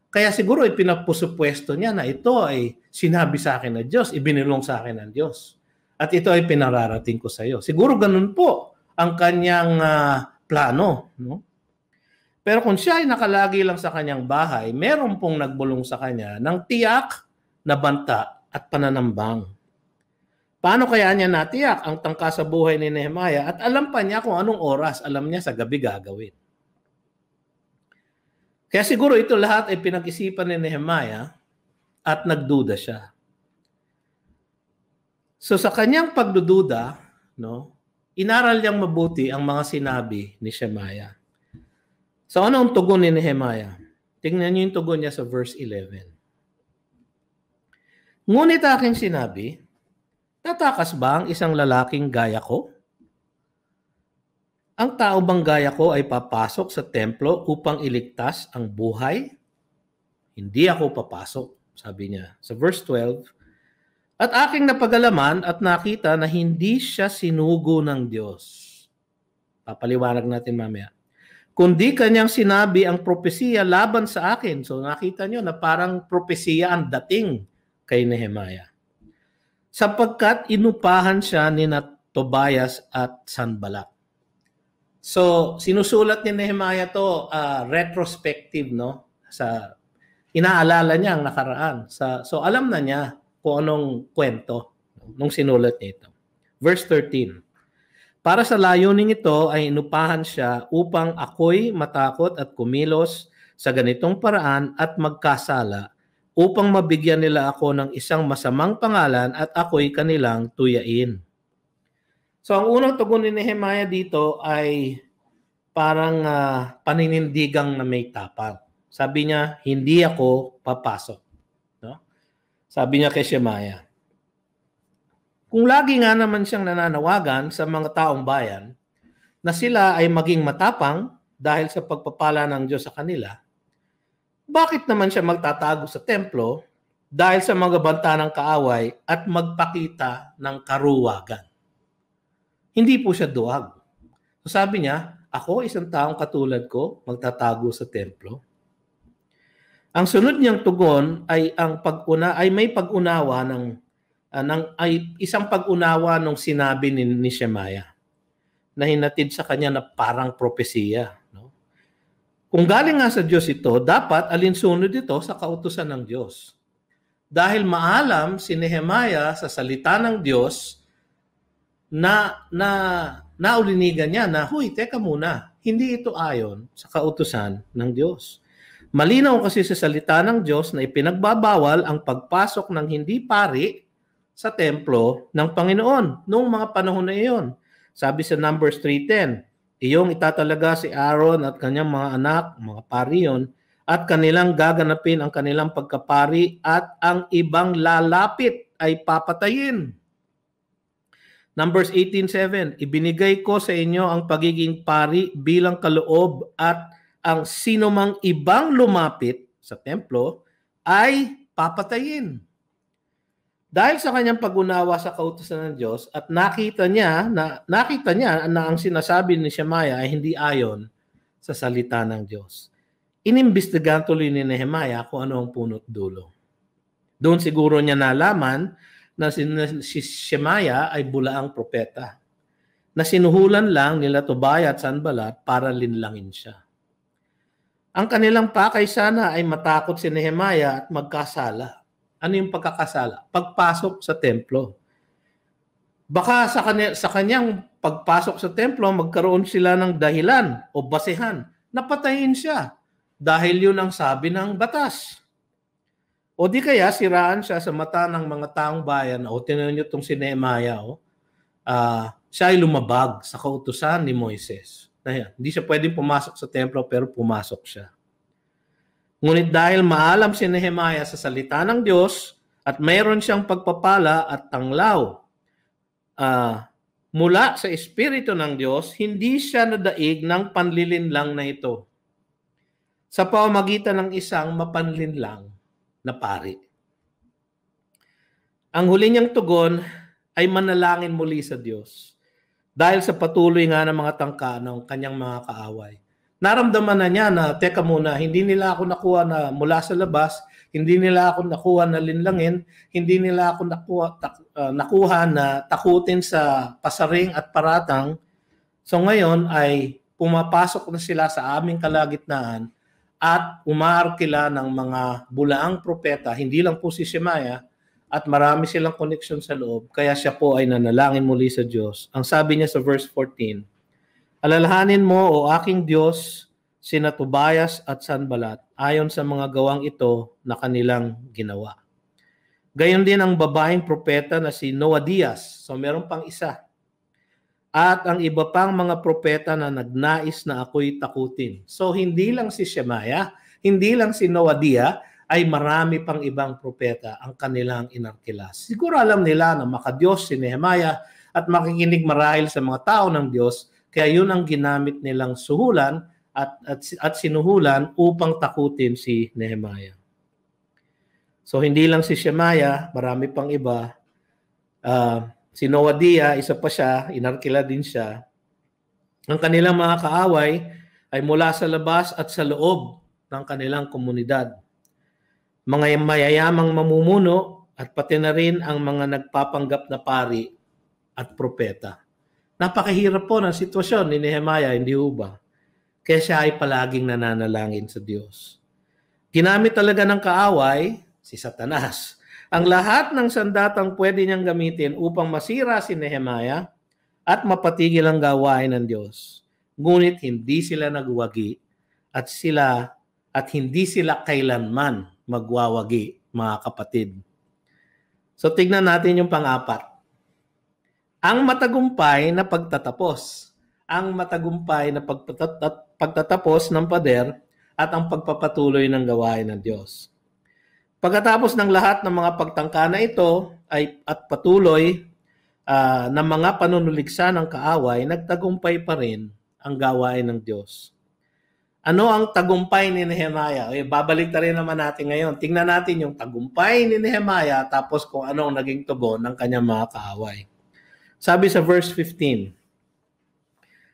Kaya siguro pinapusupwesto niya na ito ay sinabi sa akin ng Diyos, ibinulong sa akin ng Diyos. At ito ay pinararating ko sa iyo. Siguro ganun po ang kanyang plano, no? Pero kung siya ay nakalagi lang sa kanyang bahay, meron pong nagbulong sa kanya ng tiyak na banta at pananambang. Paano kaya niya natiyak ang tangka sa buhay ni Nehemiah at alam pa niya kung anong oras, alam niya sa gabi gagawin. Kaya siguro ito lahat ay pinag-isipan ni Nehemiah at nagduda siya. So sa kanyang pagdududa, no, inaral niyang mabuti ang mga sinabi ni Shemaiah. So ano ang tugon ni Nehemiah? Tingnan niyo yung tugon niya sa verse 11. Ngunit aking sinabi, tatakas ba ang isang lalaking gaya ko? Ang tao bang gaya ko ay papasok sa templo upang iligtas ang buhay? Hindi ako papasok, sabi niya. Sa verse 12, at aking napagalaman at nakita na hindi siya sinugo ng Diyos. Papaliwanag natin mamaya. Kundi kanyang sinabi ang propesiya laban sa akin. So nakita nyo na parang propesiya ang dating kay Nehemiah. Sapagkat inupahan siya ni Tobias at Sanballat. So sinusulat ni Nehemiah to retrospective, no? Sa inaalala niya ang nakaraan. So alam na niya kung anong kwento nung sinulat niya ito. Verse 13. Para sa layuning ito ay inupahan siya upang ako'y matakot at kumilos sa ganitong paraan at magkasala upang mabigyan nila ako ng isang masamang pangalan at ako'y kanilang tuyain. So ang unang tugon ni Nehemiah dito ay parang paninindigang na may tapang. Sabi niya, hindi ako papasok. No? Sabi niya kay Shemaiah. Kung lagi nga naman siyang nananawagan sa mga taong bayan na sila ay maging matapang dahil sa pagpapala ng Diyos sa kanila, bakit naman siya magtatago sa templo dahil sa mga banta ng kaaway at magpakita ng karuwagan. Hindi po siya duwag. So sabi niya, ako isang taong katulad ko, magtatago sa templo. Ang sunod niyang tugon ay may pag-unawa isang pag-unawa ng sinabi ni Shemaiah na hinatid sa kanya na parang propesiya. No? Kung galing nga sa Diyos ito, dapat alinsunod ito sa kautusan ng Diyos. Dahil maalam si Nehemiah sa salita ng Diyos na naulinigan niya na, huy, teka muna, hindi ito ayon sa kautusan ng Diyos. Malinaw kasi sa salita ng Diyos na ipinagbabawal ang pagpasok ng hindi pari sa templo ng Panginoon noong mga panahon na iyon. Sabi sa Numbers 3:10, iyong itatalaga si Aaron at kanyang mga anak, mga pari yun, at kanilang gaganapin ang kanilang pagkapari at ang ibang lalapit ay papatayin. Numbers 18:7, ibinigay ko sa inyo ang pagiging pari bilang kaloob at ang sinumang ibang lumapit sa templo ay papatayin. Dahil sa kanyang pag-unawa sa kautusan ng Diyos at nakita niya na ang sinasabi ni Shemaiah ay hindi ayon sa salita ng Diyos. Inimbestigahan tuloy ni Nehemiah kung ano ang punot dulo. Doon siguro niya nalaman na si Shemaiah ay bulaang propeta na sinuhulan lang nila Tobiah at Sanballat para linlangin siya. Ang kanilang pakay sana ay matakot si Nehemiah at magkasala. Ano yung pagkakasala? Pagpasok sa templo. Baka sa kanyang pagpasok sa templo, magkaroon sila ng dahilan o basehan na patayin siya dahil yun ang sabi ng batas. O di kaya siraan siya sa mata ng mga taong bayan. O tinan niyo itong si Nehemiah. Siya ay lumabag sa kautusan ni Moises. Hindi siya pwedeng pumasok sa templo pero pumasok siya. Ngunit dahil maalam si Nehemiah sa salita ng Diyos at mayroon siyang pagpapala at tanglaw mula sa Espiritu ng Diyos, hindi siya nadaig ng panlilinlang na ito sa pamamagitan ng isang mapanlinlang na pari. Ang huli niyang tugon ay manalangin muli sa Diyos dahil sa patuloy nga ng mga tangka ng kanyang mga kaaway. Naramdaman na niya na, teka muna, hindi nila ako nakuha na mula sa labas, hindi nila ako nakuha na linlangin, hindi nila ako nakuha na takutin sa pasaring at paratang. So ngayon ay pumapasok na sila sa aming kalagitnaan at umaarkila ng mga bulaang propeta, hindi lang po si Shemaiah, at marami silang connection sa loob, kaya siya po ay nanalangin muli sa Diyos. Ang sabi niya sa verse 14, alalahanin mo, o aking Diyos, sina Tobias at Sanballat, ayon sa mga gawang ito na kanilang ginawa. Gayon din ang babaeng propeta na si Noadias, so meron pang isa, at ang iba pang mga propeta na nagnais na ako'y takutin. So hindi lang si Shemaiah, hindi lang si Noadiah, ay marami pang ibang propeta ang kanilang inarkilas. Siguro alam nila na makadiyos si Nehemiah at makikinig marahil sa mga tao ng Diyos, kaya yun ang ginamit nilang suhulan at sinuhulan upang takutin si Nehemiah. So hindi lang si Shemaiah, marami pang iba. Si Noadiah, isa pa siya, inarkila din siya. Ang kanilang mga kaaway ay mula sa labas at sa loob ng kanilang komunidad. Mga mayayamang mamumuno at pati na rin ang mga nagpapanggap na pari at propeta. Napakahirap po ng sitwasyon ni Nehemiah, hindi ba? Kaya siya ay palaging nananalangin sa Diyos. Ginamit talaga ng kaaway, si Satanas, ang lahat ng sandatang pwede niyang gamitin upang masira si Nehemiah at mapatigil ang gawain ng Diyos. Ngunit hindi sila nagwagi at hindi sila kailanman magwawagi, mga kapatid. So tignan natin yung pang-apat. Ang matagumpay na pagtatapos. Ang matagumpay na pagtatapos ng pader at ang pagpapatuloy ng gawain ng Diyos. Pagkatapos ng lahat ng mga pagtangka na ito at patuloy ng mga panunuliksa ng kaaway, nagtagumpay pa rin ang gawain ng Diyos. Ano ang tagumpay ni Nehemiah? Babalik rin naman natin ngayon. Tingnan natin yung tagumpay ni Nehemiah tapos kung ano ang naging tugon ng kanyang mga kaaway. Sabi sa verse 15,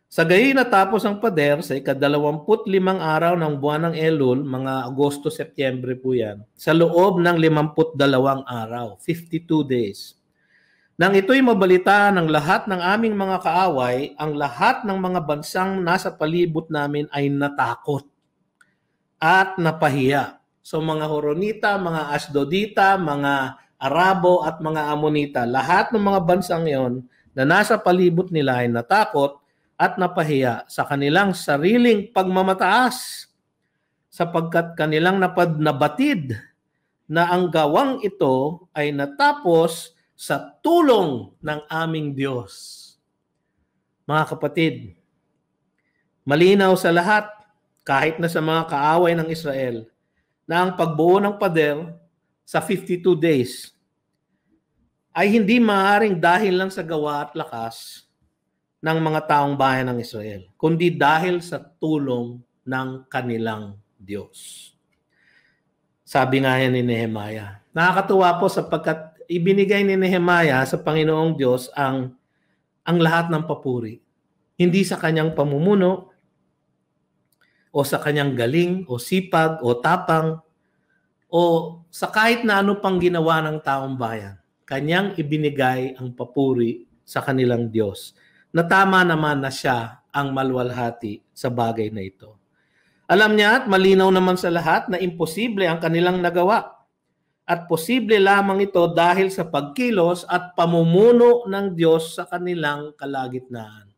sa gayon natapos ang pader sa ika-25 araw ng buwan ng Elul, mga Agosto, Setyembre po yan, sa loob ng 52 araw, 52 days. Nang ito'y mabalita ng lahat ng aming mga kaaway, ang lahat ng mga bansang nasa palibot namin ay natakot at napahiya. So mga Horonita, mga Asdodita, mga Arabo at mga Amonita, lahat ng mga bansang yon na nasa palibot nila ay natakot at napahiya sa kanilang sariling pagmamataas sapagkat kanilang nabatid na ang gawang ito ay natapos sa tulong ng aming Diyos. Mga kapatid, malinaw sa lahat, kahit na sa mga kaaway ng Israel, na ang pagbuo ng pader sa 52 days ay hindi maaaring dahil lang sa gawa at lakas ng mga taong bayan ng Israel, kundi dahil sa tulong ng kanilang Diyos. Sabi nga yan ni Nehemiah. Nakakatuwa po sapagkat ibinigay ni Nehemiah sa Panginoong Diyos ang lahat ng papuri. Hindi sa kanyang pamumuno, o sa kanyang galing, o sipag, o tapang, o sa kahit na ano pang ginawa ng taong bayan. Kanyang ibinigay ang papuri sa kanilang Diyos. Na tama naman na siya ang maluwalhati sa bagay na ito. Alam niya at malinaw naman sa lahat na imposible ang kanilang nagawa. At posible lamang ito dahil sa pagkilos at pamumuno ng Diyos sa kanilang kalagitnaan.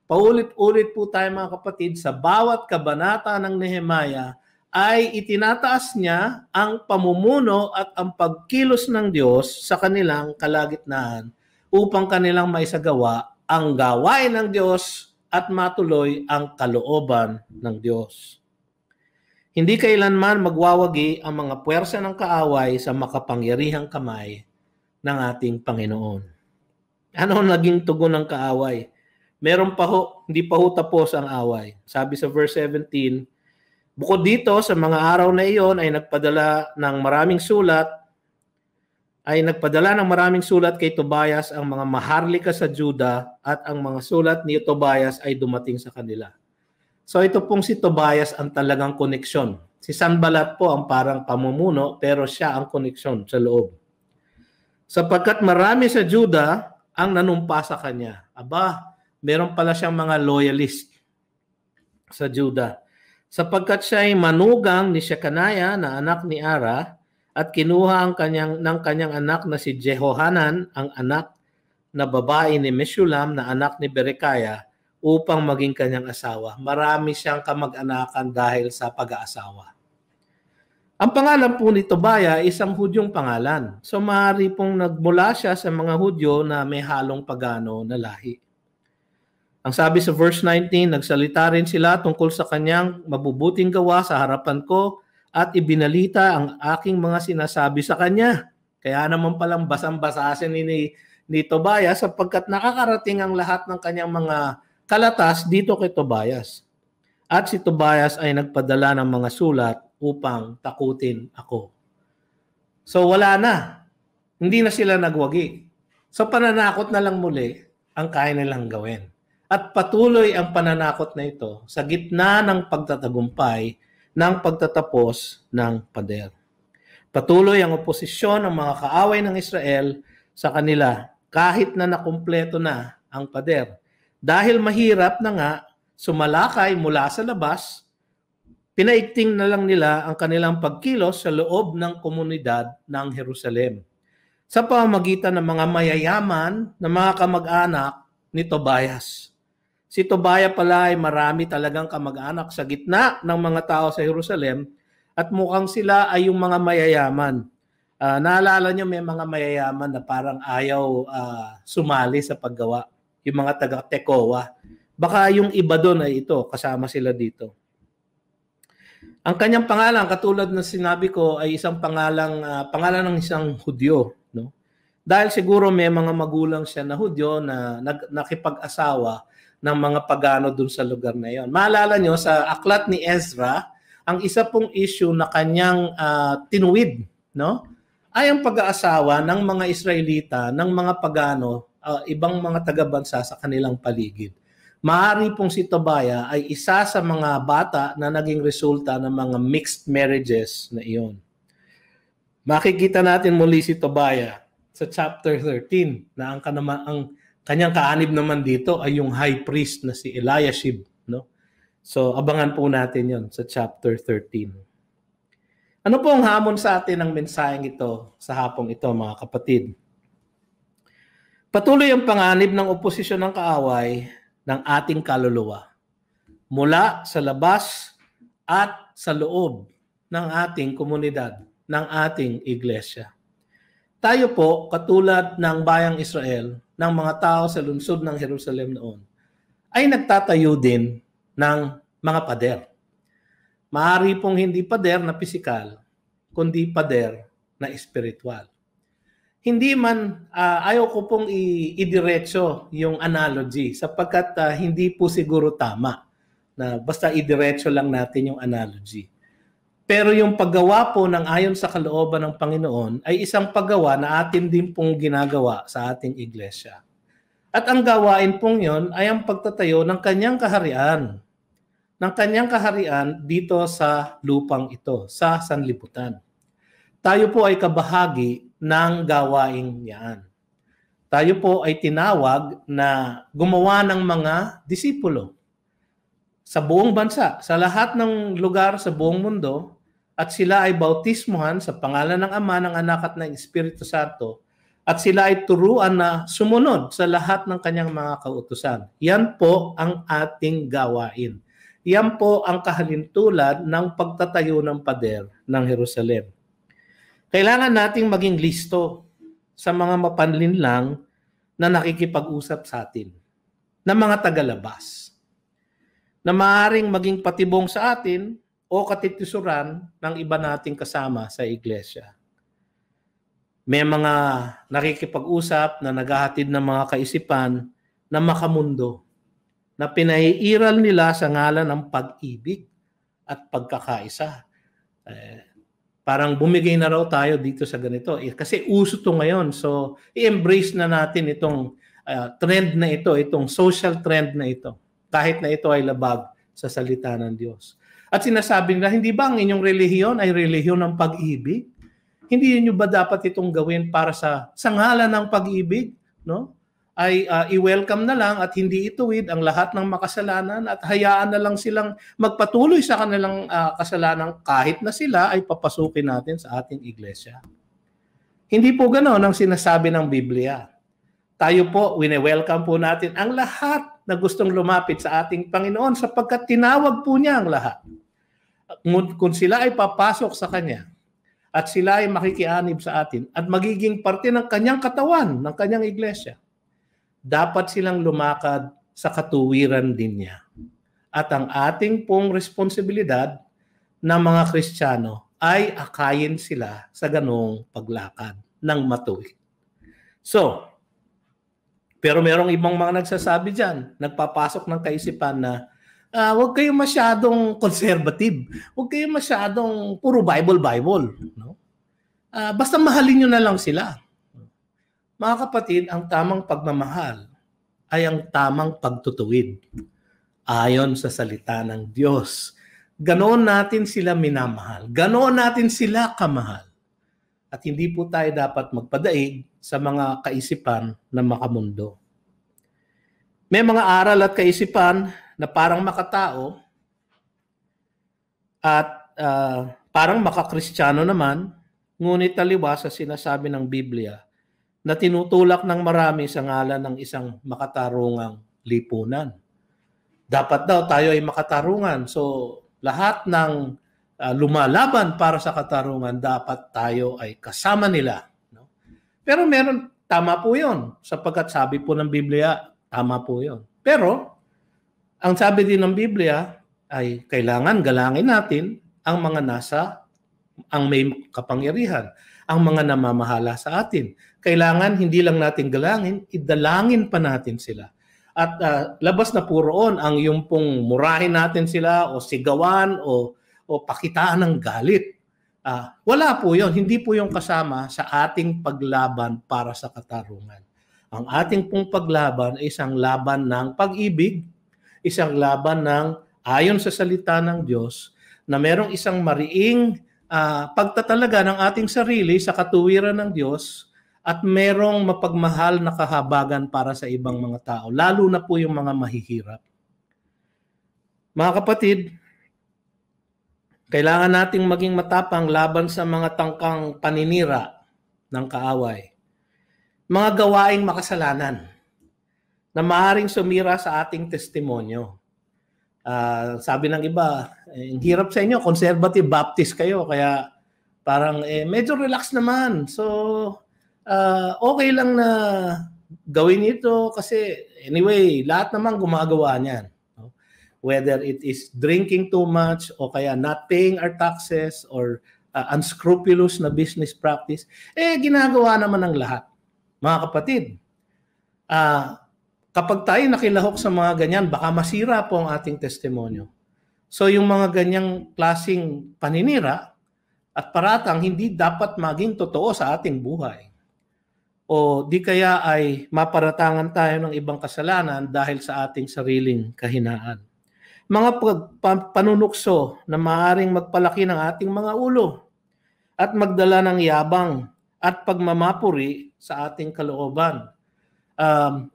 Paulit-ulit po tayo mga kapatid, sa bawat kabanata ng Nehemiah ay itinataas niya ang pamumuno at ang pagkilos ng Diyos sa kanilang kalagitnaan upang kanilang maisagawa ang gawain ng Diyos at matuloy ang kalooban ng Diyos. Hindi kailanman magwawagi ang mga puwersa ng kaaway sa makapangyarihang kamay ng ating Panginoon. Ano ang naging tugon ng kaaway? Meron pa ho, hindi pa ho tapos ang away. Sabi sa verse 17, bukod dito sa mga araw na iyon ay nagpadala ng maraming sulat kay Tobias ang mga maharlika sa Juda at ang mga sulat ni Tobias ay dumating sa kanila. So ito pong si Tobias ang talagang koneksyon. Si Sanballat po ang parang pamumuno pero siya ang koneksyon sa loob. Sapagkat marami sa Juda ang nanumpa sa kanya. Aba, meron pala siyang mga loyalist sa Juda. Sapagkat siya ay manugang ni Shekaniah na anak ni Ara at kinuha ng kanyang anak na si Jehohanan, ang anak na babae ni Meshulam na anak ni Berekiah, upang maging kanyang asawa. Marami siyang kamag-anakan dahil sa pag-aasawa. Ang pangalan po ni Tobiah ay isang Hudyong pangalan. So maaari pong nagmula siya sa mga Hudyo na may halong pagano na lahi. Ang sabi sa verse 19, nagsalita rin sila tungkol sa kanyang mabubuting gawa sa harapan ko at ibinalita ang aking mga sinasabi sa kanya. Kaya naman palang basang-basasin ni Tobiah sapagkat nakakarating ang lahat ng kanyang mga kalatas dito kay Tobias. At si Tobias ay nagpadala ng mga sulat upang takutin ako. So wala na. Hindi na sila nagwagi. So pananakot na lang muli ang kaya nilang gawin. At patuloy ang pananakot na ito sa gitna ng pagtatagumpay ng pagtatapos ng pader. Patuloy ang oposisyon ng mga kaaway ng Israel sa kanila kahit na nakumpleto na ang pader. Dahil mahirap na nga sumalakay mula sa labas, pinaigting na lang nila ang kanilang pagkilos sa loob ng komunidad ng Jerusalem. Sa pamamagitan ng mga mayayaman na mga kamag-anak ni Tobias. Si Tobiah pala ay marami talagang kamag-anak sa gitna ng mga tao sa Jerusalem at mukhang sila ay yung mga mayayaman. Naalala nyo may mga mayayaman na parang ayaw sumali sa paggawa. Yung mga taga-Tekoa. Baka yung iba doon ay ito, kasama sila dito. Ang kanyang pangalan, katulad na sinabi ko, ay isang pangalan ng isang Hudyo. No? Dahil siguro may mga magulang siya na Hudyo na nakipag-asawa ng mga pagano dun sa lugar na yon. Maalala nyo, sa aklat ni Ezra, ang isa pong issue na kanyang tinuwid, no, ay ang pag-aasawa ng mga Israelita, ng mga pagano, ibang mga taga-bansa sa kanilang paligid. Maaari pong si Tobia ay isa sa mga bata na naging resulta ng mga mixed marriages na iyon. Makikita natin muli si Tobia sa chapter 13 na ang kanyang kaanib naman dito ay yung high priest na si Eliashib, no? So abangan po natin 'yon sa chapter 13. Ano po ang hamon sa atin ng mensaheng ito sa hapong ito, mga kapatid? Patuloy ang panganib ng oposisyon ng kaaway ng ating kaluluwa mula sa labas at sa loob ng ating komunidad, ng ating iglesia. Tayo po, katulad ng bayang Israel, ng mga tao sa lungsod ng Jerusalem noon, ay nagtatayo din ng mga pader. Maaari pong hindi pader na pisikal, kundi pader na espiritual. Hindi man, ayaw ko pong idiretso yung analogy sapagkat hindi po siguro tama na basta idiretso lang natin yung analogy. Pero yung paggawa po ng ayon sa kalooban ng Panginoon ay isang paggawa na atin din pong ginagawa sa ating iglesia. At ang gawain pong yon ay ang pagtatayo ng kanyang kaharian. Ng kanyang kaharian dito sa lupang ito, sa sanlibutan. Tayo po ay kabahagi ng gawaing yan. Tayo po ay tinawag na gumawa ng mga disipulo sa buong bansa, sa lahat ng lugar sa buong mundo, at sila ay bautismuhan sa pangalan ng Ama, ng Anak at ng Espiritu Santo, at sila ay turuan na sumunod sa lahat ng kanyang mga kautusan. Yan po ang ating gawain. Yan po ang kahalintulad ng pagtatayo ng pader ng Jerusalem. Kailangan nating maging listo sa mga mapanlinlang na nakikipag-usap sa atin, na mga tagalabas, na maaaring maging patibong sa atin o katitisuran ng iba nating kasama sa iglesia. May mga nakikipag-usap na naghahatid ng mga kaisipan na makamundo, na pinaiiral nila sa ngalan ng pag-ibig at pagkakaisa. Parang bumigay na raw tayo dito sa ganito. Kasi uso to ngayon. So, i-embrace na natin itong trend na ito, itong social trend na ito. Kahit na ito ay labag sa salita ng Diyos. At sinasabi nila, hindi ba ang inyong relihiyon ay relihiyon ng pag-ibig? Hindi niyo ba dapat itong gawin para sa ngalan ng pag-ibig? No? Ay i-welcome na lang at hindi ituwid ang lahat ng makasalanan at hayaan na lang silang magpatuloy sa kanilang kasalanan kahit na sila ay papasukin natin sa ating iglesia. Hindi po ganoon ang sinasabi ng Biblia. Tayo po, wine-welcome po natin ang lahat na gustong lumapit sa ating Panginoon sapagkat tinawag po niya ang lahat. Kung sila ay papasok sa Kanya at sila ay makikianib sa atin at magiging parte ng Kanyang katawan, ng Kanyang iglesia, dapat silang lumakad sa katuwiran din niya. At ang ating pong responsibilidad na mga Kristiyano ay akayin sila sa ganong paglakad ng matuwid. So, pero merong ibang mga nagsasabi dyan, nagpapasok ng kaisipan na huwag kayong masyadong conservative, huwag kayong masyadong puro Bible. No? Basta mahalin nyo na lang sila. Mga kapatid, ang tamang pagmamahal ay ang tamang pagtutuwid ayon sa salita ng Diyos. Ganoon natin sila minamahal. Ganoon natin sila kamahal. At hindi po tayo dapat magpadaig sa mga kaisipan na makamundo. May mga aral at kaisipan na parang makatao at parang makakristyano naman, ngunit taliwas sa sinasabi ng Biblia na tinutulak ng marami sa ngalan ng isang makatarungang lipunan. Dapat daw tayo ay makatarungan. So, lahat ng lumalaban para sa katarungan, dapat tayo ay kasama nila. No? Pero tama po yun. Sapagkat sabi po ng Biblia, tama po yun. Pero, ang sabi din ng Biblia ay kailangan galangin natin ang mga ang may kapangyarihan, ang mga namamahala sa atin. Kailangan hindi lang natin galangin, idalangin pa natin sila. At labas na po roon ang yung pong murahin natin sila o sigawan o pakitaan ng galit. Wala po yun. Hindi po yung kasama sa ating paglaban para sa katarungan. Ang ating pong paglaban ay isang laban ng pag-ibig, isang laban ng ayon sa salita ng Diyos na merong isang mariing pagtatalaga ng ating sarili sa katuwiran ng Diyos at merong mapagmahal na kahabagan para sa ibang mga tao, lalo na po yung mga mahihirap. Mga kapatid, kailangan nating maging matapang laban sa mga tangkang paninira ng kaaway. Mga gawaing makasalanan na maaaring sumira sa ating testimonyo. Sabi ng iba, hirap sa inyo, conservative Baptist kayo, kaya parang medyo relax naman. So, okay lang na gawin ito kasi anyway, lahat naman gumagawa niyan. No? Whether it is drinking too much o kaya not paying our taxes or unscrupulous na business practice, ginagawa naman ng lahat. Mga kapatid, kapag tayo nakilahok sa mga ganyan, baka masira po ang ating testimonyo. So yung mga ganyang klaseng paninira at paratang hindi dapat maging totoo sa ating buhay. O di kaya ay maparatangan tayo ng ibang kasalanan dahil sa ating sariling kahinaan. Mga panunukso na maaaring magpalaki ng ating mga ulo at magdala ng yabang at pagmamapuri sa ating kalooban.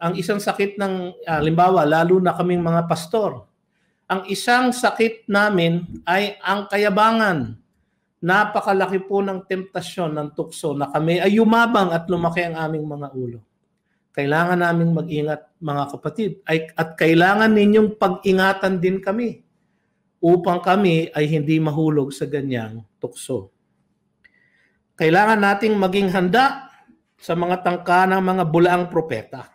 Ang isang sakit ng, halimbawa, lalo na kaming mga pastor, ang isang sakit namin ay ang kayabangan. Napakalaki po ng temptasyon ng tukso na kami ay yumabang at lumaki ang aming mga ulo. Kailangan naming mag-ingat, mga kapatid, at kailangan ninyong pag-ingatan din kami upang kami ay hindi mahulog sa ganyang tukso. Kailangan nating maging handa sa mga tangka ng mga bulaang propeta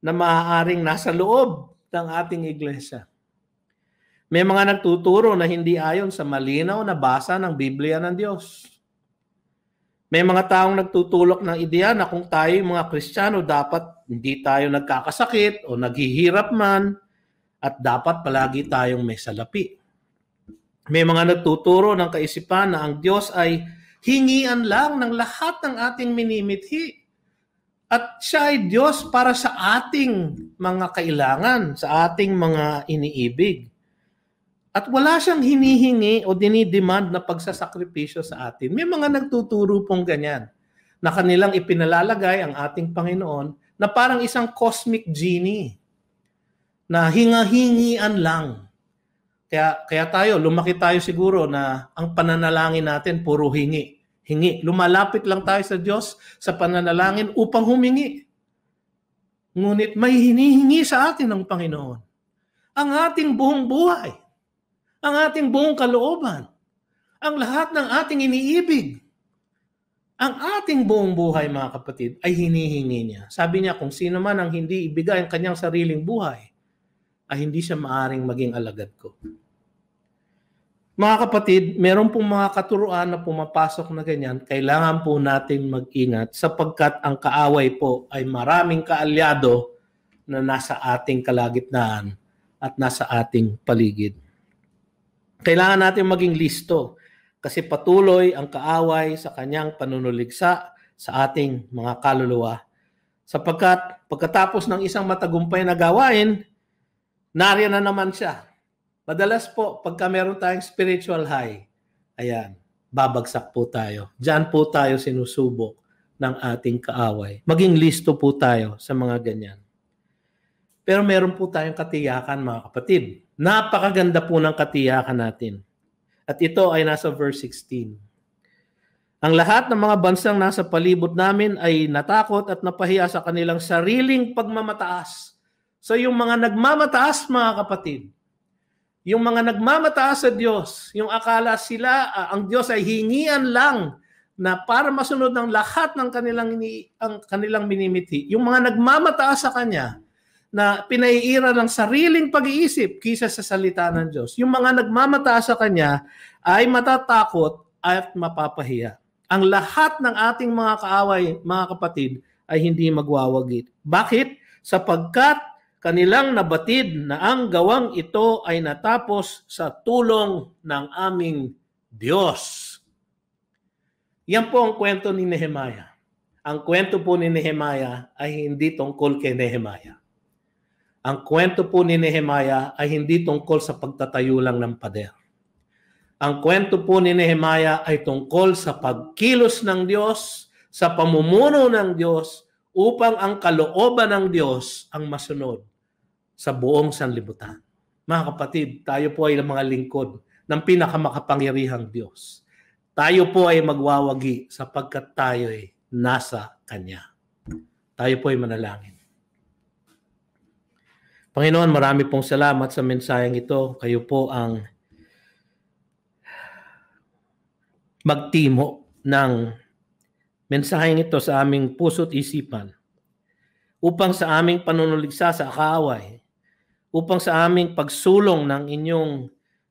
na maaaring nasa loob ng ating iglesia. May mga nagtuturo na hindi ayon sa malinaw na basa ng Biblia ng Diyos. May mga taong nagtutulak ng ideya na kung tayo mga Kristiyano, dapat hindi tayo nagkakasakit o naghihirap man at dapat palagi tayong may salapi. May mga nagtuturo ng kaisipan na ang Diyos ay hingian lang ng lahat ng ating minimithi. At siya ay Diyos para sa ating mga kailangan, sa ating mga iniibig. At wala siyang hinihingi o dinidemand na pagsasakripisyo sa atin. May mga nagtuturo pong ganyan na kanilang ipinalalagay ang ating Panginoon na parang isang cosmic genie na hinga-hingian lang. Kaya tayo, lumaki tayo siguro na ang pananalangin natin puro hingi. Lumalapit lang tayo sa Diyos sa pananalangin upang humingi. Ngunit may hinihingi sa atin ng Panginoon. Ang ating buong buhay. Ang ating buong kalooban. Ang lahat ng ating iniibig. Ang ating buong buhay, mga kapatid, ay hinihingi niya. Sabi niya, kung sino man ang hindi ibigay ang kanyang sariling buhay, ay hindi siya maaring maging alagad ko. Mga kapatid, meron pong mga katuruan na pumapasok na ganyan, kailangan po natin mag-ingat sapagkat ang kaaway po ay maraming kaalyado na nasa ating kalagitnaan at nasa ating paligid. Kailangan natin maging listo kasi patuloy ang kaaway sa kanyang panunuligsa sa ating mga kaluluwa. Sapagkat pagkatapos ng isang matagumpay na gawain, nariyan na naman siya. Madalas po, pagka meron tayong spiritual high, ayan, babagsak po tayo. Diyan po tayo sinusubok ng ating kaaway. Maging listo po tayo sa mga ganyan. Pero meron po tayong katiyakan, mga kapatid. Napakaganda po ng katiyakan natin. At ito ay nasa verse 16. Ang lahat ng mga bansang nasa palibot namin ay natakot at napahiya sa kanilang sariling pagmamataas. So yung mga nagmamataas, mga kapatid, yung mga nagmamataas sa Diyos, yung akala sila, ang Diyos ay hingian lang na para masunod ng lahat ng kanilang minimithi. Yung mga nagmamataas sa Kanya, na pinaiira ng sariling pag-iisip kaysa sa salita ng Diyos. Yung mga nagmamataas sa Kanya ay matatakot at mapapahiya. Ang lahat ng ating mga kaaway, mga kapatid, ay hindi magwawagi. Bakit? Sapagkat kanilang nabatid na ang gawang ito ay natapos sa tulong ng aming Diyos. Yan po ang kwento ni Nehemiah. Ang kwento po ni Nehemiah ay hindi tungkol kay Nehemiah. Ang kwento po ni Nehemiah ay hindi tungkol sa pagtatayo lang ng pader. Ang kwento po ni Nehemiah ay tungkol sa pagkilos ng Diyos, sa pamumuno ng Diyos, upang ang kalooban ng Diyos ang masunod sa buong sanlibutan. Mga kapatid, tayo po ay mga lingkod ng pinakamakapangyarihang Diyos. Tayo po ay magwawagi sapagkat tayo ay nasa Kanya. Tayo po ay manalangin. Panginoon, marami pong salamat sa mensaheng ito. Kayo po ang magtimo ng mensaheng ito sa aming puso't isipan upang sa aming panunuligsa sa kaaway, upang sa aming pagsulong ng inyong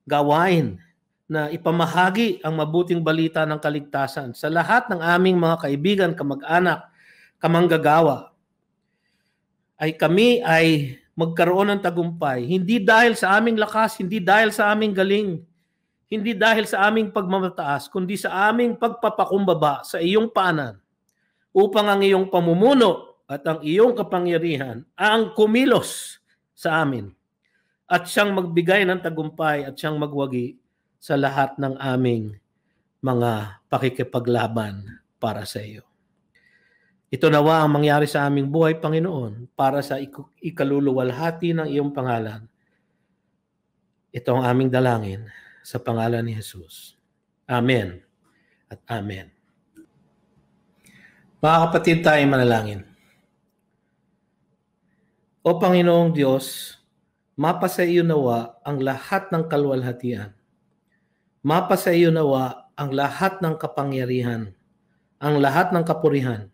gawain na ipamahagi ang mabuting balita ng kaligtasan sa lahat ng aming mga kaibigan, kamag-anak, kamanggagawa, ay kami ay magkaroon ng tagumpay, hindi dahil sa aming lakas, hindi dahil sa aming galing, hindi dahil sa aming pagmamataas, kundi sa aming pagpapakumbaba sa iyong paanan, upang ang iyong pamumuno at ang iyong kapangyarihan ang kumilos sa amin, at siyang magbigay ng tagumpay at siyang magwagi sa lahat ng aming mga pakikipaglaban para sa iyo. Ito nawa ang mangyari sa aming buhay, Panginoon, para sa ikaluluwalhati ng iyong pangalan. Ito ang aming dalangin sa pangalan ni Jesus. Amen at amen. Mga kapatid, tayo manalangin. O Panginoong Diyos, mapasa iyo nawa ang lahat ng kaluwalhatian. Mapasa iyo nawa ang lahat ng kapangyarihan, ang lahat ng kapurihan,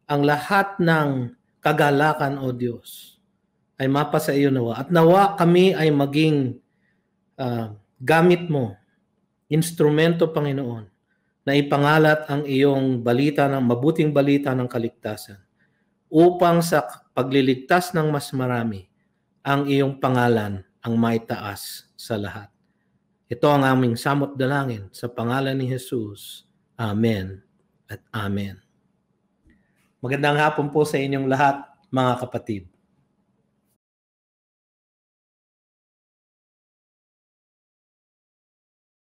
ang lahat ng kagalakan, O Diyos, ay mapasa iyo nawa. At nawa kami ay maging gamit mo, instrumento, Panginoon, na ipangalat ang iyong balita, ng mabuting balita ng kaligtasan, upang sa pagliligtas ng mas marami, ang iyong pangalan ang maitaas sa lahat. Ito ang aming samot dalangin sa pangalan ni Jesus. Amen at amen. Magandang hapon po sa inyong lahat, mga kapatid.